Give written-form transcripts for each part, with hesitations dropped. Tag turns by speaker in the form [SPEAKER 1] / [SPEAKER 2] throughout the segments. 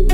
[SPEAKER 1] You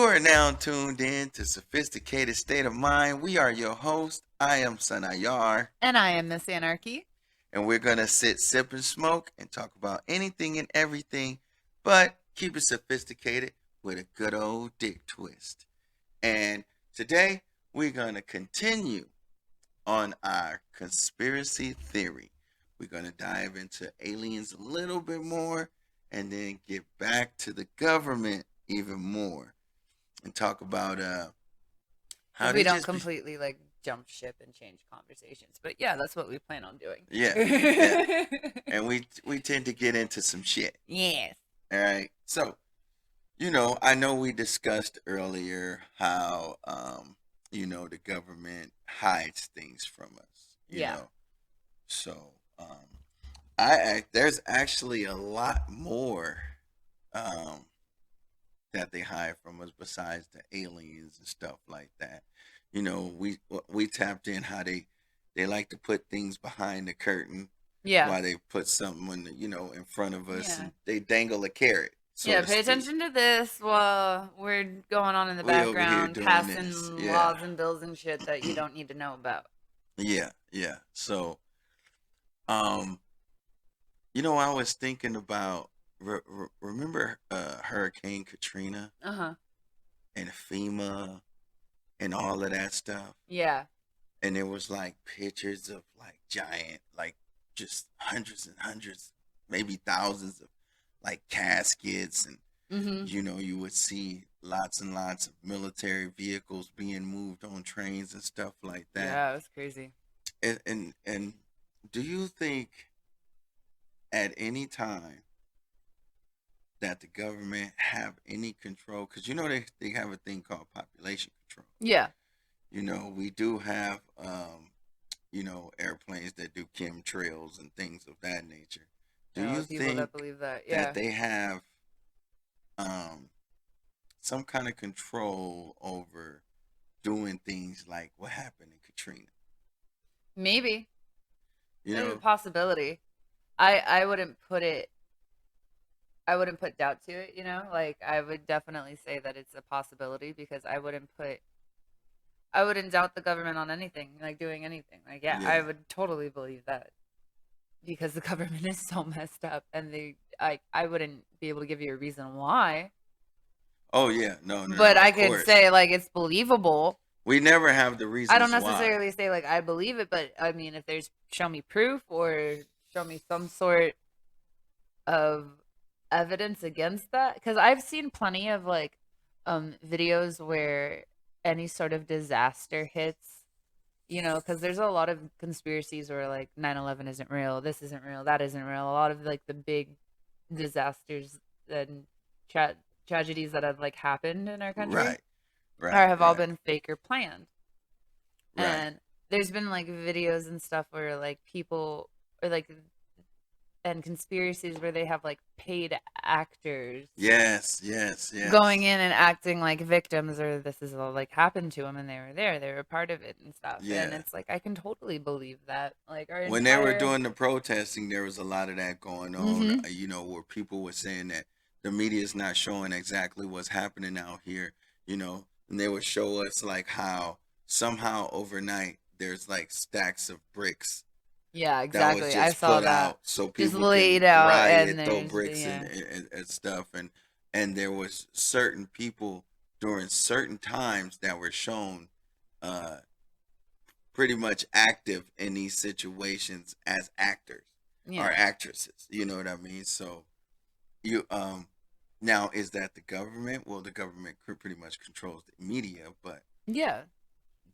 [SPEAKER 1] are now tuned in to Sophisticated State of Mind. We are your host. I am Sanayar.
[SPEAKER 2] And I am Miss Anarchy.
[SPEAKER 1] And we're going to sit, sip, and smoke and talk about anything and everything, but keep it sophisticated with a good old dick twist. And today, we're going to continue on our conspiracy theory. We're going to dive into aliens a little bit more and then get back to the government even more. And talk about
[SPEAKER 2] how we don't completely like jump ship and change conversations, but yeah, that's what we plan on doing.
[SPEAKER 1] Yeah. And we tend to get into some shit.
[SPEAKER 2] Yes.
[SPEAKER 1] All right. So, I know we discussed earlier how the government hides things from us. You know. So, there's actually a lot more that they hide from us besides the aliens and stuff like that. We tapped in how they like to put things behind the curtain.
[SPEAKER 2] Yeah.
[SPEAKER 1] While they put something in front of us, and they dangle a carrot.
[SPEAKER 2] Pay attention to this while we're going on in the background, passing laws and bills and shit that you don't need to know about.
[SPEAKER 1] Yeah. So, I was thinking about. Remember Hurricane Katrina? And FEMA and all of that stuff?
[SPEAKER 2] Yeah.
[SPEAKER 1] And there was like pictures of like giant, like just hundreds and hundreds, maybe thousands of like caskets. And, you would see lots and lots of military vehicles being moved on trains and stuff like that.
[SPEAKER 2] Yeah, it was crazy.
[SPEAKER 1] And do you think at any time that the government have any control? Because they have a thing called population control.
[SPEAKER 2] Yeah.
[SPEAKER 1] We do have airplanes that do chemtrails and things of that nature. Do you think
[SPEAKER 2] that believe that? Yeah.
[SPEAKER 1] That they have some kind of control over doing things like what happened in Katrina?
[SPEAKER 2] Maybe. Maybe a possibility. I wouldn't put doubt to it, like I would definitely say that it's a possibility, because I wouldn't doubt the government on anything, like doing anything. Like, I would totally believe that, because the government is so messed up, and I wouldn't be able to give you a reason why.
[SPEAKER 1] Oh yeah, no.
[SPEAKER 2] But I could say like it's believable.
[SPEAKER 1] We never have the reason.
[SPEAKER 2] I don't necessarily say like I believe it, but I mean, if there's show me proof or show me some sort of evidence against that, because I've seen plenty of like videos where any sort of disaster hits, because there's a lot of conspiracies where like 9/11 isn't real, this isn't real, that isn't real. A lot of like the big disasters and tragedies that have like happened in our country have all been fake or planned. And there's been like videos and stuff where like people or like and conspiracies where they have like paid actors
[SPEAKER 1] yes
[SPEAKER 2] going in and acting like victims, or this is all like happened to them and they were part of it and stuff. And it's like I can totally believe that. Like
[SPEAKER 1] when they were doing the protesting, there was a lot of that going on. Where people were saying that the media is not showing exactly what's happening out here, and they would show us like how somehow overnight there's like stacks of bricks.
[SPEAKER 2] Yeah, exactly. I saw that.
[SPEAKER 1] So people
[SPEAKER 2] just laid out
[SPEAKER 1] riot
[SPEAKER 2] and
[SPEAKER 1] throw bricks and stuff, and there was certain people during certain times that were shown pretty much active in these situations as actors or actresses. You know what I mean? So you now, is that the government? Well, the government pretty much controls the media, but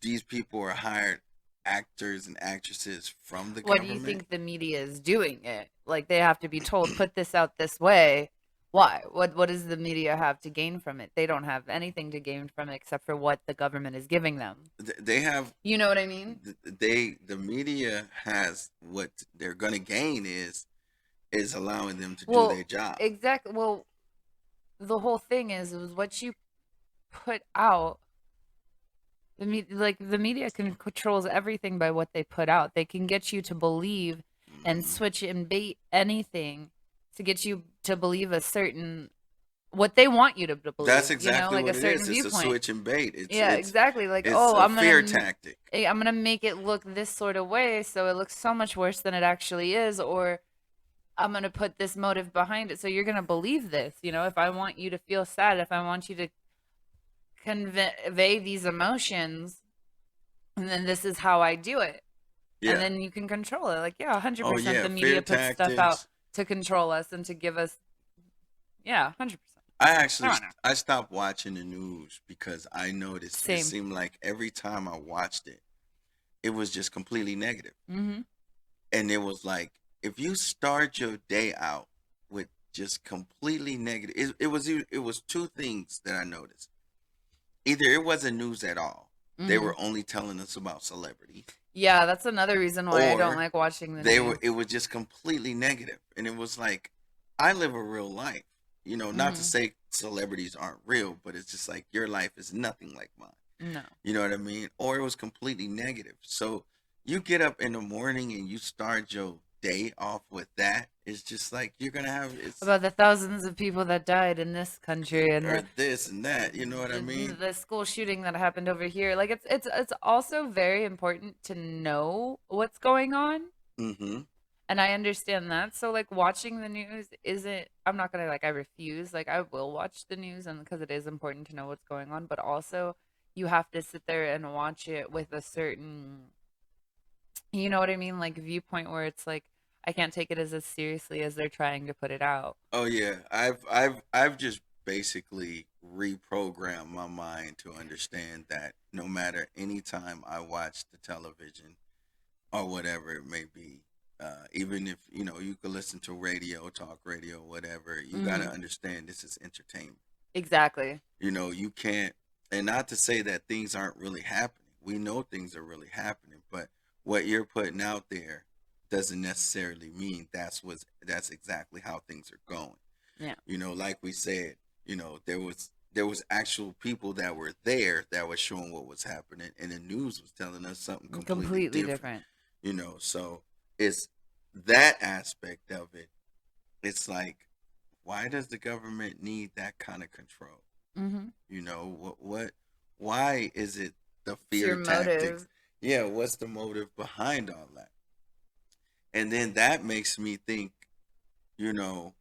[SPEAKER 1] these people are hired actors and actresses from the government.
[SPEAKER 2] What do you think the media is doing it? Like they have to be told, put this out this way. Why? What does the media have to gain from it? They don't have anything to gain from it except for what the government is giving them.
[SPEAKER 1] They have,
[SPEAKER 2] you know what I mean?
[SPEAKER 1] The media has what they're going to gain is is allowing them to do
[SPEAKER 2] Well,
[SPEAKER 1] their job.
[SPEAKER 2] exactly. Well, the whole thing is what you put out. The media controls everything by what they put out. They can get you to believe and
[SPEAKER 1] Hmm.
[SPEAKER 2] switch and bait anything to get you to believe a certain what they want you to
[SPEAKER 1] That's
[SPEAKER 2] believe,
[SPEAKER 1] exactly
[SPEAKER 2] like a
[SPEAKER 1] what it
[SPEAKER 2] certain
[SPEAKER 1] is. It's a
[SPEAKER 2] viewpoint.
[SPEAKER 1] switch and bait.
[SPEAKER 2] Yeah, exactly. Like,
[SPEAKER 1] It's
[SPEAKER 2] oh,
[SPEAKER 1] a fear tactic.
[SPEAKER 2] I'm gonna make it look this sort of way, so it looks so much worse than it actually is, or I'm gonna put this motive behind it, so you're gonna believe this. If I want you to feel sad, if I want you to convey these emotions, and then this is how I do it, and
[SPEAKER 1] Yeah.
[SPEAKER 2] then you can control it. Like, yeah,
[SPEAKER 1] Oh
[SPEAKER 2] 100%.
[SPEAKER 1] yeah,
[SPEAKER 2] The
[SPEAKER 1] fear
[SPEAKER 2] media puts stuff out
[SPEAKER 1] tactics.
[SPEAKER 2] to control us and to give us, yeah, 100%.
[SPEAKER 1] I actually
[SPEAKER 2] I don't know.
[SPEAKER 1] I stopped watching the news because I noticed it
[SPEAKER 2] Same.
[SPEAKER 1] seemed like every time I watched it, it was just completely negative.
[SPEAKER 2] Mm-hmm.
[SPEAKER 1] And it was like if you start your day out with just completely negative, it was two things that I noticed. Either it wasn't news at all. They
[SPEAKER 2] Mm-hmm.
[SPEAKER 1] were only telling us about celebrities,
[SPEAKER 2] Yeah, that's another reason why I don't
[SPEAKER 1] or
[SPEAKER 2] like watching the
[SPEAKER 1] they were
[SPEAKER 2] news.
[SPEAKER 1] it was just completely negative. And it was like I live a real life. Not to
[SPEAKER 2] Mm-hmm.
[SPEAKER 1] say celebrities aren't real, but it's just like your life is nothing like mine.
[SPEAKER 2] No.
[SPEAKER 1] You know what I mean? Or it was completely negative. So you get up in the morning and you start your day off with that. It's just like you're gonna have it's
[SPEAKER 2] About the thousands of people that died in this country and
[SPEAKER 1] or this and that. You know what I mean?
[SPEAKER 2] the school shooting that happened over here. Like, it's also very important to know what's going on,
[SPEAKER 1] Mm-hmm.
[SPEAKER 2] and I understand that. So, like, watching the news isn't. I'm not gonna, like, I refuse. Like, I will watch the news, and because it is important to know what's going on, but also you have to sit there and watch it with a certain, you know what I mean, like, viewpoint where it's like I can't take it as seriously as they're trying to put it out.
[SPEAKER 1] Oh yeah. I've just basically reprogrammed my mind to understand that no matter any time I watch the television or whatever it may be. Even if you could listen to radio, talk radio, whatever, you got to
[SPEAKER 2] Hmm.
[SPEAKER 1] understand this is entertainment.
[SPEAKER 2] Exactly.
[SPEAKER 1] You can't, and not to say that things aren't really happening. We know things are really happening, but what you're putting out there doesn't necessarily mean that's exactly how things are going.
[SPEAKER 2] Yeah.
[SPEAKER 1] Like we said, there was actual people that were there that were showing what was happening, and the news was telling us something completely
[SPEAKER 2] Completely
[SPEAKER 1] different.
[SPEAKER 2] different.
[SPEAKER 1] So it's that aspect of it. It's like, why does the government need that kind of control?
[SPEAKER 2] Hmm.
[SPEAKER 1] Why is it the
[SPEAKER 2] It's your
[SPEAKER 1] fear tactics?
[SPEAKER 2] motive.
[SPEAKER 1] Yeah, what's the motive behind all that? And then that makes me think, you know,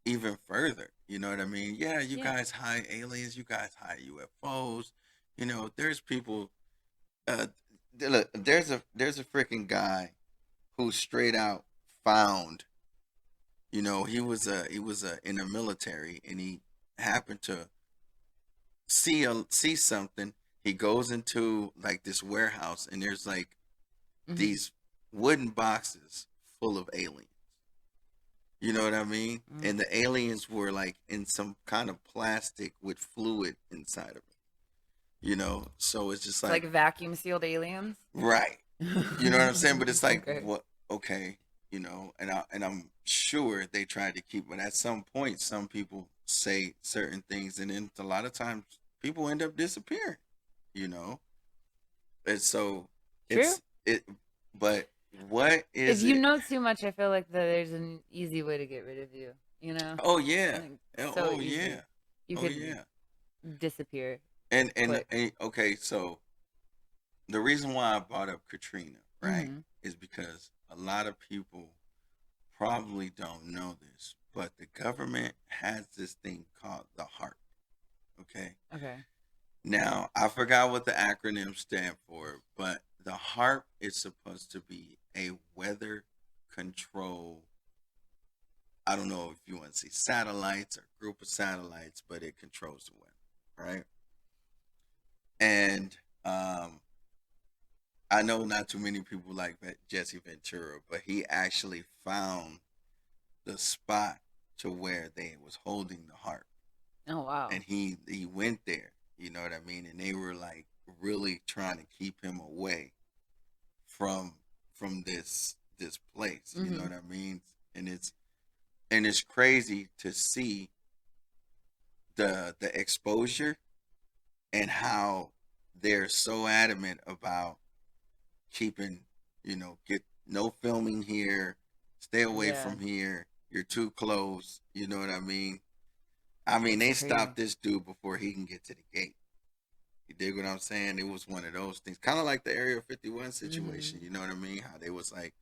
[SPEAKER 1] even further. You know what I mean? Yeah, you
[SPEAKER 2] Yeah.
[SPEAKER 1] guys hide aliens, you guys hide UFOs. There's people. Uh, Look, there's a freaking guy who straight out found. He was in the military, and he happened to see something. He goes into like this warehouse, and there's like
[SPEAKER 2] Hmm.
[SPEAKER 1] these wooden boxes full of aliens. You know what I mean?
[SPEAKER 2] Mm.
[SPEAKER 1] And the aliens were like in some kind of plastic with fluid inside of it. So it's just
[SPEAKER 2] It's like
[SPEAKER 1] like,
[SPEAKER 2] vacuum sealed aliens.
[SPEAKER 1] right. You know what I'm saying? But it's like,
[SPEAKER 2] Okay.
[SPEAKER 1] what? Okay, and I'm sure they tried to keep, but at some point, some people say certain things, and then a lot of times people end up disappearing. You know, and so
[SPEAKER 2] True.
[SPEAKER 1] it. But what
[SPEAKER 2] If
[SPEAKER 1] is
[SPEAKER 2] you
[SPEAKER 1] it?
[SPEAKER 2] know too much, I feel like that there's an easy way to get rid of you.
[SPEAKER 1] Oh
[SPEAKER 2] I
[SPEAKER 1] yeah,
[SPEAKER 2] think so
[SPEAKER 1] oh yeah,
[SPEAKER 2] easy. You
[SPEAKER 1] oh
[SPEAKER 2] could
[SPEAKER 1] yeah.
[SPEAKER 2] disappear
[SPEAKER 1] And,
[SPEAKER 2] quick.
[SPEAKER 1] and okay, so the reason why I brought up Katrina, right,
[SPEAKER 2] Hmm.
[SPEAKER 1] is because a lot of people probably don't know this, but the government has this thing called the HARP. Okay.
[SPEAKER 2] Okay.
[SPEAKER 1] Now, I forgot what the acronym stand for, but the HARP is supposed to be a weather control. I don't know if you want to see satellites or group of satellites, but it controls the weather, right? And I know not too many people like Jesse Ventura, but he actually found the spot to where they was holding the harp,
[SPEAKER 2] Oh wow.
[SPEAKER 1] and he went there. You know what I mean? And they were like really trying to keep him away from this place. You know
[SPEAKER 2] Hmm.
[SPEAKER 1] what I mean? And it's And it's crazy to see the exposure and how they're so adamant about keeping, get no filming here, stay away
[SPEAKER 2] Yeah,
[SPEAKER 1] from here, you're too close, you know what I mean? I mean,
[SPEAKER 2] it's
[SPEAKER 1] they
[SPEAKER 2] crazy.
[SPEAKER 1] stopped this dude before he can get to the gate. You dig what I'm saying? It was one of those things, kind of like the Area 51 situation.
[SPEAKER 2] Hmm.
[SPEAKER 1] You know what I mean? How they was like,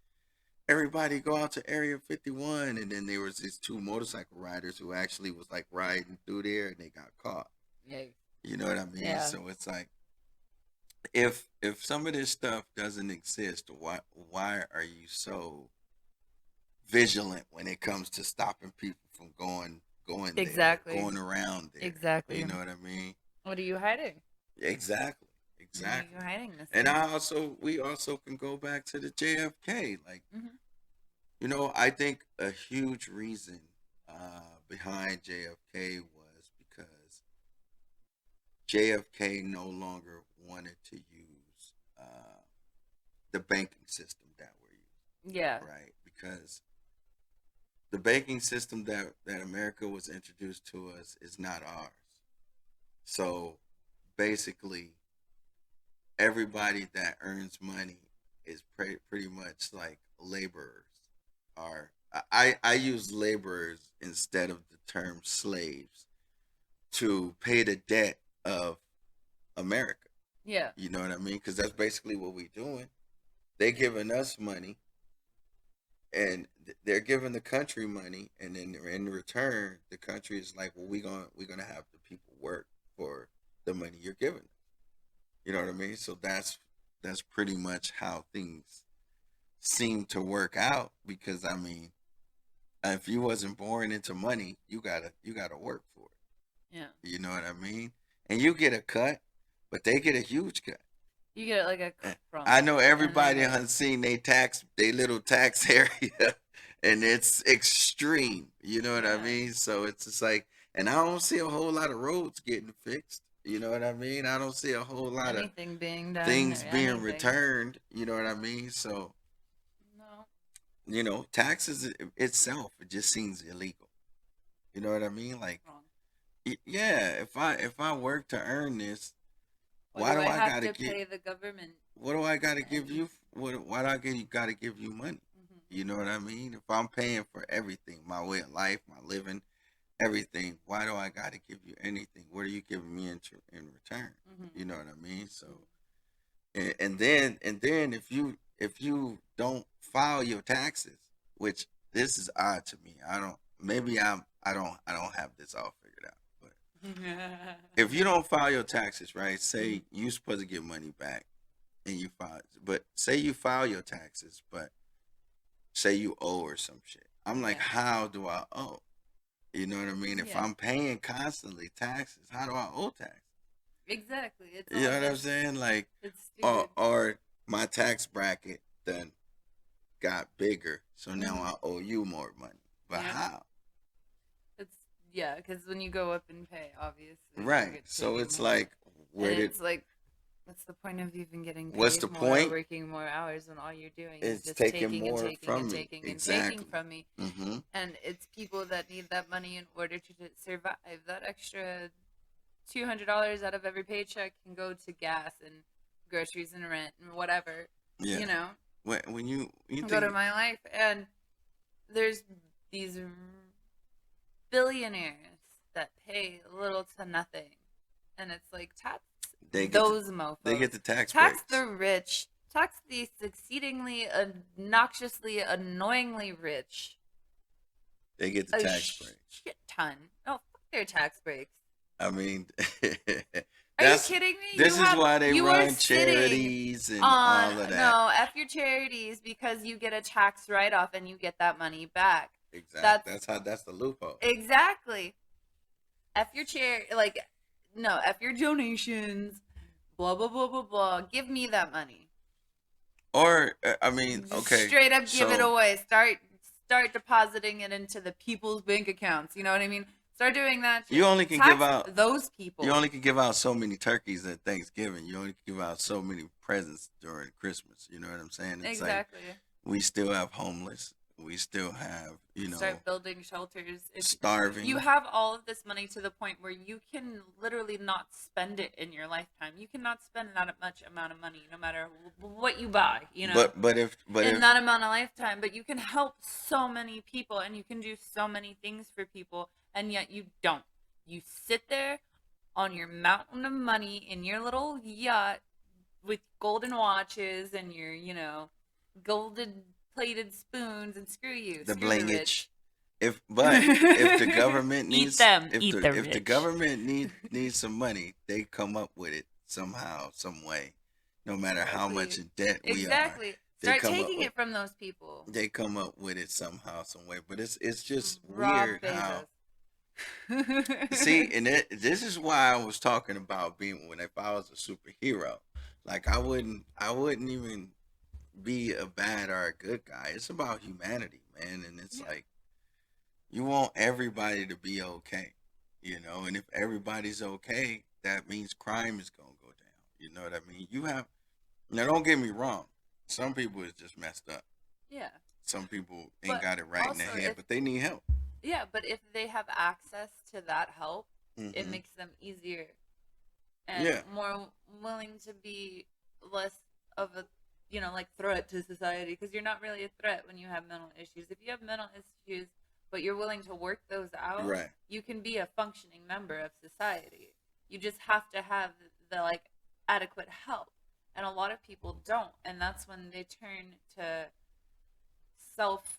[SPEAKER 1] everybody go out to Area 51, and then there was these two motorcycle riders who actually was like riding through there, and they got caught.
[SPEAKER 2] Yeah,
[SPEAKER 1] You know what I mean?
[SPEAKER 2] yeah,
[SPEAKER 1] So it's like, if some of this stuff doesn't exist, why are you so vigilant when it comes to stopping people from going there,
[SPEAKER 2] exactly,
[SPEAKER 1] going around there? You
[SPEAKER 2] exactly.
[SPEAKER 1] know what I mean?
[SPEAKER 2] What are you hiding?
[SPEAKER 1] Exactly,
[SPEAKER 2] What are you
[SPEAKER 1] exactly.
[SPEAKER 2] hiding this
[SPEAKER 1] And
[SPEAKER 2] thing?
[SPEAKER 1] we also can go back to the JFK. Like,
[SPEAKER 2] Hmm.
[SPEAKER 1] I think a huge reason behind JFK was because JFK no longer wanted to use the banking system that we're
[SPEAKER 2] Yeah,
[SPEAKER 1] using, right? Because the banking system that America was introduced to us is not ours. So basically, everybody that earns money is pretty much like laborers. Are I use laborers instead of the term slaves to pay the debt of America.
[SPEAKER 2] yeah.
[SPEAKER 1] You know what I mean? Because that's basically what we're doing. They're giving us money, and they're giving the country money, and then in return, the country is like, well, we're gonna have the people work for the money you're giving them. You know what I mean? So that's pretty much how things seem to work out. Because I mean, if you wasn't born into money, you gotta work for
[SPEAKER 2] Yeah.
[SPEAKER 1] it. You know what I mean? And you get a cut, but they get a huge cut.
[SPEAKER 2] You get like a
[SPEAKER 1] I
[SPEAKER 2] crumb,
[SPEAKER 1] know
[SPEAKER 2] and then
[SPEAKER 1] everybody
[SPEAKER 2] like,
[SPEAKER 1] has seen they little tax area, and it's extreme. You know what I
[SPEAKER 2] yeah,
[SPEAKER 1] mean? So it's just like, and I don't see a whole lot of roads getting fixed. You know what I mean? I don't see a whole lot of
[SPEAKER 2] anything being done or
[SPEAKER 1] things being
[SPEAKER 2] anything.
[SPEAKER 1] returned. You know what I mean? So
[SPEAKER 2] No,
[SPEAKER 1] taxes itself, it just seems illegal. You know what I mean? Like,
[SPEAKER 2] wrong.
[SPEAKER 1] yeah, if I work to earn this,
[SPEAKER 2] Why
[SPEAKER 1] why
[SPEAKER 2] do
[SPEAKER 1] do
[SPEAKER 2] I
[SPEAKER 1] I
[SPEAKER 2] have
[SPEAKER 1] gotta
[SPEAKER 2] to
[SPEAKER 1] get?
[SPEAKER 2] pay the government?
[SPEAKER 1] What do I gotta give
[SPEAKER 2] And
[SPEAKER 1] you? Why do I gotta give you money?
[SPEAKER 2] hmm,
[SPEAKER 1] You know what I mean? If I'm paying for everything, my way of life, my living, everything, why do I gotta give you anything? What are you giving me in return?
[SPEAKER 2] hmm,
[SPEAKER 1] You know what I mean? So,
[SPEAKER 2] hmm,
[SPEAKER 1] and then if you don't file your taxes, which this is odd to me. I don't have this all figured out. But if you don't file your taxes, right?
[SPEAKER 2] hmm,
[SPEAKER 1] Say you supposed to get money back and you file, but say you file your taxes, but say you owe or some shit. I'm like,
[SPEAKER 2] yeah,
[SPEAKER 1] how do I owe? You know what I mean? If
[SPEAKER 2] yeah,
[SPEAKER 1] I'm paying constantly taxes, how do I owe tax?
[SPEAKER 2] exactly. It's
[SPEAKER 1] You
[SPEAKER 2] all
[SPEAKER 1] know what I'm
[SPEAKER 2] just
[SPEAKER 1] saying? Like,
[SPEAKER 2] it's
[SPEAKER 1] or
[SPEAKER 2] stupid.
[SPEAKER 1] or my tax bracket done got bigger, so now
[SPEAKER 2] Hmm.
[SPEAKER 1] I owe you more money. But
[SPEAKER 2] Yeah,
[SPEAKER 1] how?
[SPEAKER 2] it's yeah, because when you go up in pay, obviously you
[SPEAKER 1] Right.
[SPEAKER 2] get
[SPEAKER 1] So
[SPEAKER 2] taken
[SPEAKER 1] it's
[SPEAKER 2] more,
[SPEAKER 1] like,
[SPEAKER 2] and
[SPEAKER 1] where did
[SPEAKER 2] it's like, what's the point of even getting
[SPEAKER 1] what's
[SPEAKER 2] paid
[SPEAKER 1] the
[SPEAKER 2] more or
[SPEAKER 1] point?
[SPEAKER 2] working more hours when all you're doing is
[SPEAKER 1] It's
[SPEAKER 2] just
[SPEAKER 1] taking
[SPEAKER 2] taking and
[SPEAKER 1] more
[SPEAKER 2] taking and
[SPEAKER 1] from me.
[SPEAKER 2] taking and taking
[SPEAKER 1] Exactly.
[SPEAKER 2] from me?
[SPEAKER 1] Mm-hmm.
[SPEAKER 2] And it's people that need that money in order to survive. That extra $200 out of every paycheck can go to gas and groceries and rent and whatever,
[SPEAKER 1] Yeah.
[SPEAKER 2] you know,
[SPEAKER 1] When you
[SPEAKER 2] go to
[SPEAKER 1] think
[SPEAKER 2] my life. And there's these billionaires that pay little to nothing, and it's like, tax
[SPEAKER 1] they get the
[SPEAKER 2] those
[SPEAKER 1] they
[SPEAKER 2] mofos,
[SPEAKER 1] get the tax
[SPEAKER 2] tax
[SPEAKER 1] breaks.
[SPEAKER 2] the rich, tax the exceedingly obnoxiously annoyingly rich
[SPEAKER 1] They get the
[SPEAKER 2] a
[SPEAKER 1] tax breaks.
[SPEAKER 2] shit ton. Oh, fuck their tax breaks.
[SPEAKER 1] I mean,
[SPEAKER 2] Are you
[SPEAKER 1] that's
[SPEAKER 2] kidding me?
[SPEAKER 1] this is why they
[SPEAKER 2] You are
[SPEAKER 1] run
[SPEAKER 2] sitting
[SPEAKER 1] charities and
[SPEAKER 2] on,
[SPEAKER 1] all of that.
[SPEAKER 2] no, F your charities, because you get a tax write off and you get that money back.
[SPEAKER 1] Exactly.
[SPEAKER 2] That's
[SPEAKER 1] That's the loophole.
[SPEAKER 2] exactly. F your like, no, F your donations, blah, blah, blah, blah, blah. Give me that money.
[SPEAKER 1] Or I mean,
[SPEAKER 2] Just
[SPEAKER 1] okay,
[SPEAKER 2] straight up give it
[SPEAKER 1] so
[SPEAKER 2] away. Start depositing it into the people's bank accounts. You know what I mean? Start doing that
[SPEAKER 1] you
[SPEAKER 2] shit.
[SPEAKER 1] only can give
[SPEAKER 2] Tax
[SPEAKER 1] out
[SPEAKER 2] those
[SPEAKER 1] you
[SPEAKER 2] people.
[SPEAKER 1] only can give out so many turkeys at Thanksgiving. You only can give out so many presents during Christmas. You know what I'm saying? It's like
[SPEAKER 2] Exactly.
[SPEAKER 1] we still have homeless. we still have,
[SPEAKER 2] Start building shelters. If
[SPEAKER 1] starving.
[SPEAKER 2] you have all of this money to the point where you can literally not spend it in your lifetime, you cannot spend that much amount of money, no matter what you buy.
[SPEAKER 1] But if
[SPEAKER 2] in that amount of lifetime, but you can help so many people and you can do so many things for people, and yet you don't. You sit there on your mountain of money in your little yacht with golden watches and your, golden plated spoons, and screw you,
[SPEAKER 1] the
[SPEAKER 2] screw the
[SPEAKER 1] blingage.
[SPEAKER 2] rich.
[SPEAKER 1] If the government
[SPEAKER 2] Eat
[SPEAKER 1] needs
[SPEAKER 2] them,
[SPEAKER 1] if
[SPEAKER 2] eat
[SPEAKER 1] the
[SPEAKER 2] the
[SPEAKER 1] if the
[SPEAKER 2] rich.
[SPEAKER 1] government needs some money, they come up with it somehow, some way. No matter how much in debt we are.
[SPEAKER 2] Exactly. Start taking it from those people.
[SPEAKER 1] They come up with it somehow, some way. But it's just
[SPEAKER 2] Rob
[SPEAKER 1] weird
[SPEAKER 2] Bezos.
[SPEAKER 1] how. See, and this is why I was talking about being if I was a superhero, like I wouldn't even be a bad or a good guy. It's about humanity, man, and it's like you want everybody to be okay, and if everybody's okay, that means crime is gonna go down. You know what I mean? Now, don't get me wrong. Some people is just messed up.
[SPEAKER 2] Yeah.
[SPEAKER 1] Some people ain't got it right in their head, but they need help.
[SPEAKER 2] Yeah, but if they have access to that help,
[SPEAKER 1] Mm-hmm.
[SPEAKER 2] it makes them easier and more willing to be less of a, threat to society, because you're not really a threat when you have mental issues. If you have mental issues, but you're willing to work those out,
[SPEAKER 1] right,
[SPEAKER 2] you can be a functioning member of society. You just have to have the adequate help. And a lot of people don't, and that's when they turn to self,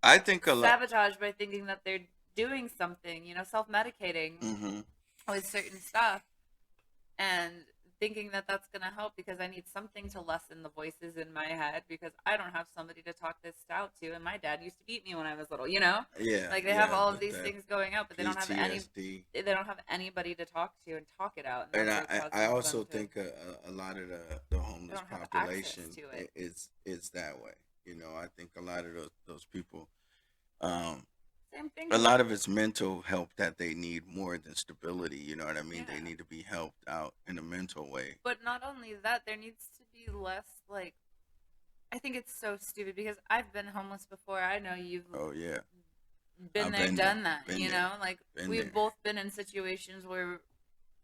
[SPEAKER 1] I think
[SPEAKER 2] sabotage by thinking that they're doing something, self-medicating with certain stuff, and thinking that that's going to help because I need something to lessen the voices in my head because I don't have somebody to talk this out to, and my dad used to beat me when I was little,
[SPEAKER 1] Yeah.
[SPEAKER 2] They have all of these things going out, but they don't have
[SPEAKER 1] PTSD.
[SPEAKER 2] They don't have anybody to talk to and talk it out.
[SPEAKER 1] And I also think a lot of the homeless population is that way. I think a lot of those people,
[SPEAKER 2] same thing.
[SPEAKER 1] A lot of it's mental help that they need more than stability. You know what I mean? Yeah. They need to be helped out in a mental way.
[SPEAKER 2] But not only that, there needs to be less I think it's so stupid because I've been homeless before. I know you've.
[SPEAKER 1] Oh yeah.
[SPEAKER 2] Been there, done that. We've both been in situations where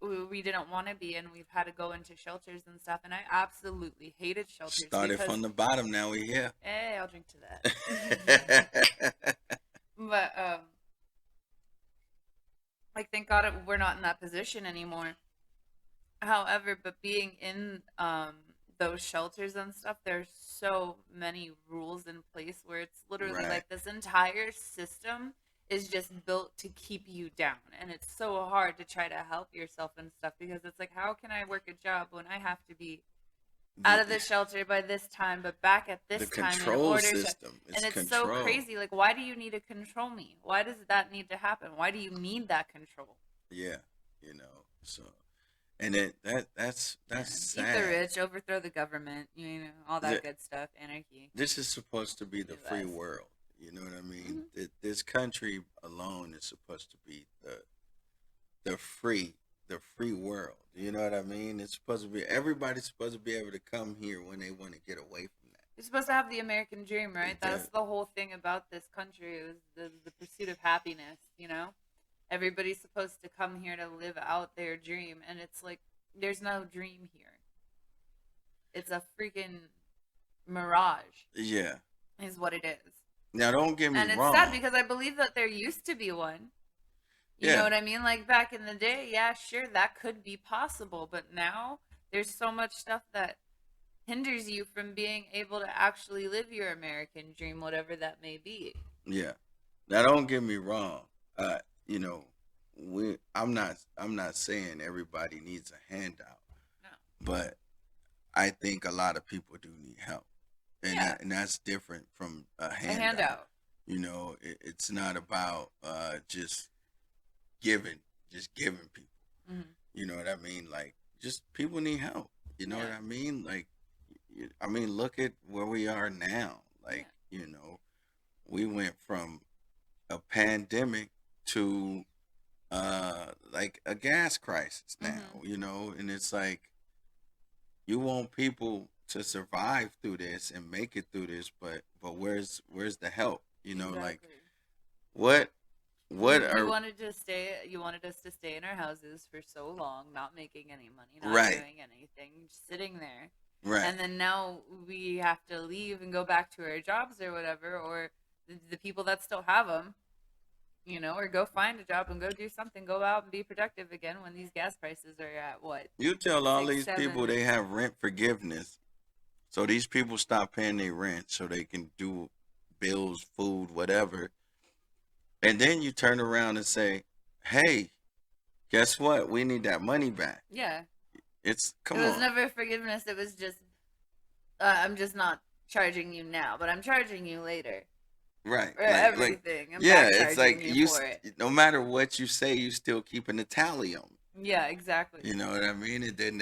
[SPEAKER 2] we didn't want to be, and we've had to go into shelters and stuff. And I absolutely hated shelters.
[SPEAKER 1] Started from the bottom. Now we're here.
[SPEAKER 2] Hey, I'll drink to that. But thank God we're not in that position anymore. However, but being in those shelters and stuff, there's so many rules in place where it's literally this entire system is just built to keep you down, and it's so hard to try to help yourself and stuff because it's how can I work a job when I have to be out of the shelter by this time, but back at this time in order system. And it's so crazy. Why do you need to control me? Why does that need to happen? Why do you need that control?
[SPEAKER 1] Yeah, so. And that's sad.
[SPEAKER 2] Eat the rich, overthrow the government, all that good stuff, anarchy.
[SPEAKER 1] This is supposed to be the free world. You know what I mean? Mm-hmm. This country alone is supposed to be the free world. You know what I mean? It's supposed to be everybody's supposed to be able to come here when they want to get away from that.
[SPEAKER 2] You're supposed to have the American dream, right? Exactly. That's the whole thing about this country. It was the pursuit of happiness. Everybody's supposed to come here to live out their dream, and it's there's no dream here. It's a freaking mirage.
[SPEAKER 1] Yeah.
[SPEAKER 2] Is what it is.
[SPEAKER 1] Now, don't get me wrong.
[SPEAKER 2] And it's sad because I believe that there used to be one. You know what I mean? Back in the day, yeah, sure, that could be possible, but now there's so much stuff that hinders you from being able to actually live your American dream, whatever that may be.
[SPEAKER 1] Yeah. Now, don't get me wrong. I'm not saying everybody needs a handout. No. But I think a lot of people do need help. And that's different from a handout. It's not about just giving people. Mm-hmm. You know what I mean? Just people need help. You know what I mean? Look at where we are now. We went from a pandemic to a gas crisis now, and it's you want people to survive through this and make it through this, but where's the help? You know, like
[SPEAKER 2] Exactly.
[SPEAKER 1] what what
[SPEAKER 2] You
[SPEAKER 1] are
[SPEAKER 2] wanted to stay. You wanted us to stay in our houses for so long, not making any money, not
[SPEAKER 1] right,
[SPEAKER 2] doing anything, just sitting there,
[SPEAKER 1] right.
[SPEAKER 2] and then now we have to leave and go back to our jobs or whatever, or the people that still have them, or go find a job and go do something, go out and be productive again when these gas prices are at what,
[SPEAKER 1] You tell all
[SPEAKER 2] six,
[SPEAKER 1] these people
[SPEAKER 2] seven.
[SPEAKER 1] they have rent forgiveness, so these people stop paying their rent so they can do bills, food, whatever. And then you turn around and say, "Hey, guess what? We need that money back."
[SPEAKER 2] Yeah,
[SPEAKER 1] It's
[SPEAKER 2] it
[SPEAKER 1] come
[SPEAKER 2] was
[SPEAKER 1] on.
[SPEAKER 2] never forgiveness. It was just I'm just not charging you now, but I'm charging you later
[SPEAKER 1] Right.
[SPEAKER 2] for
[SPEAKER 1] Like
[SPEAKER 2] everything. I'm
[SPEAKER 1] yeah,
[SPEAKER 2] back
[SPEAKER 1] it's
[SPEAKER 2] charging
[SPEAKER 1] like
[SPEAKER 2] you for it.
[SPEAKER 1] no matter what you say, you still keeping the tally on.
[SPEAKER 2] Yeah, exactly.
[SPEAKER 1] You know what I mean? And then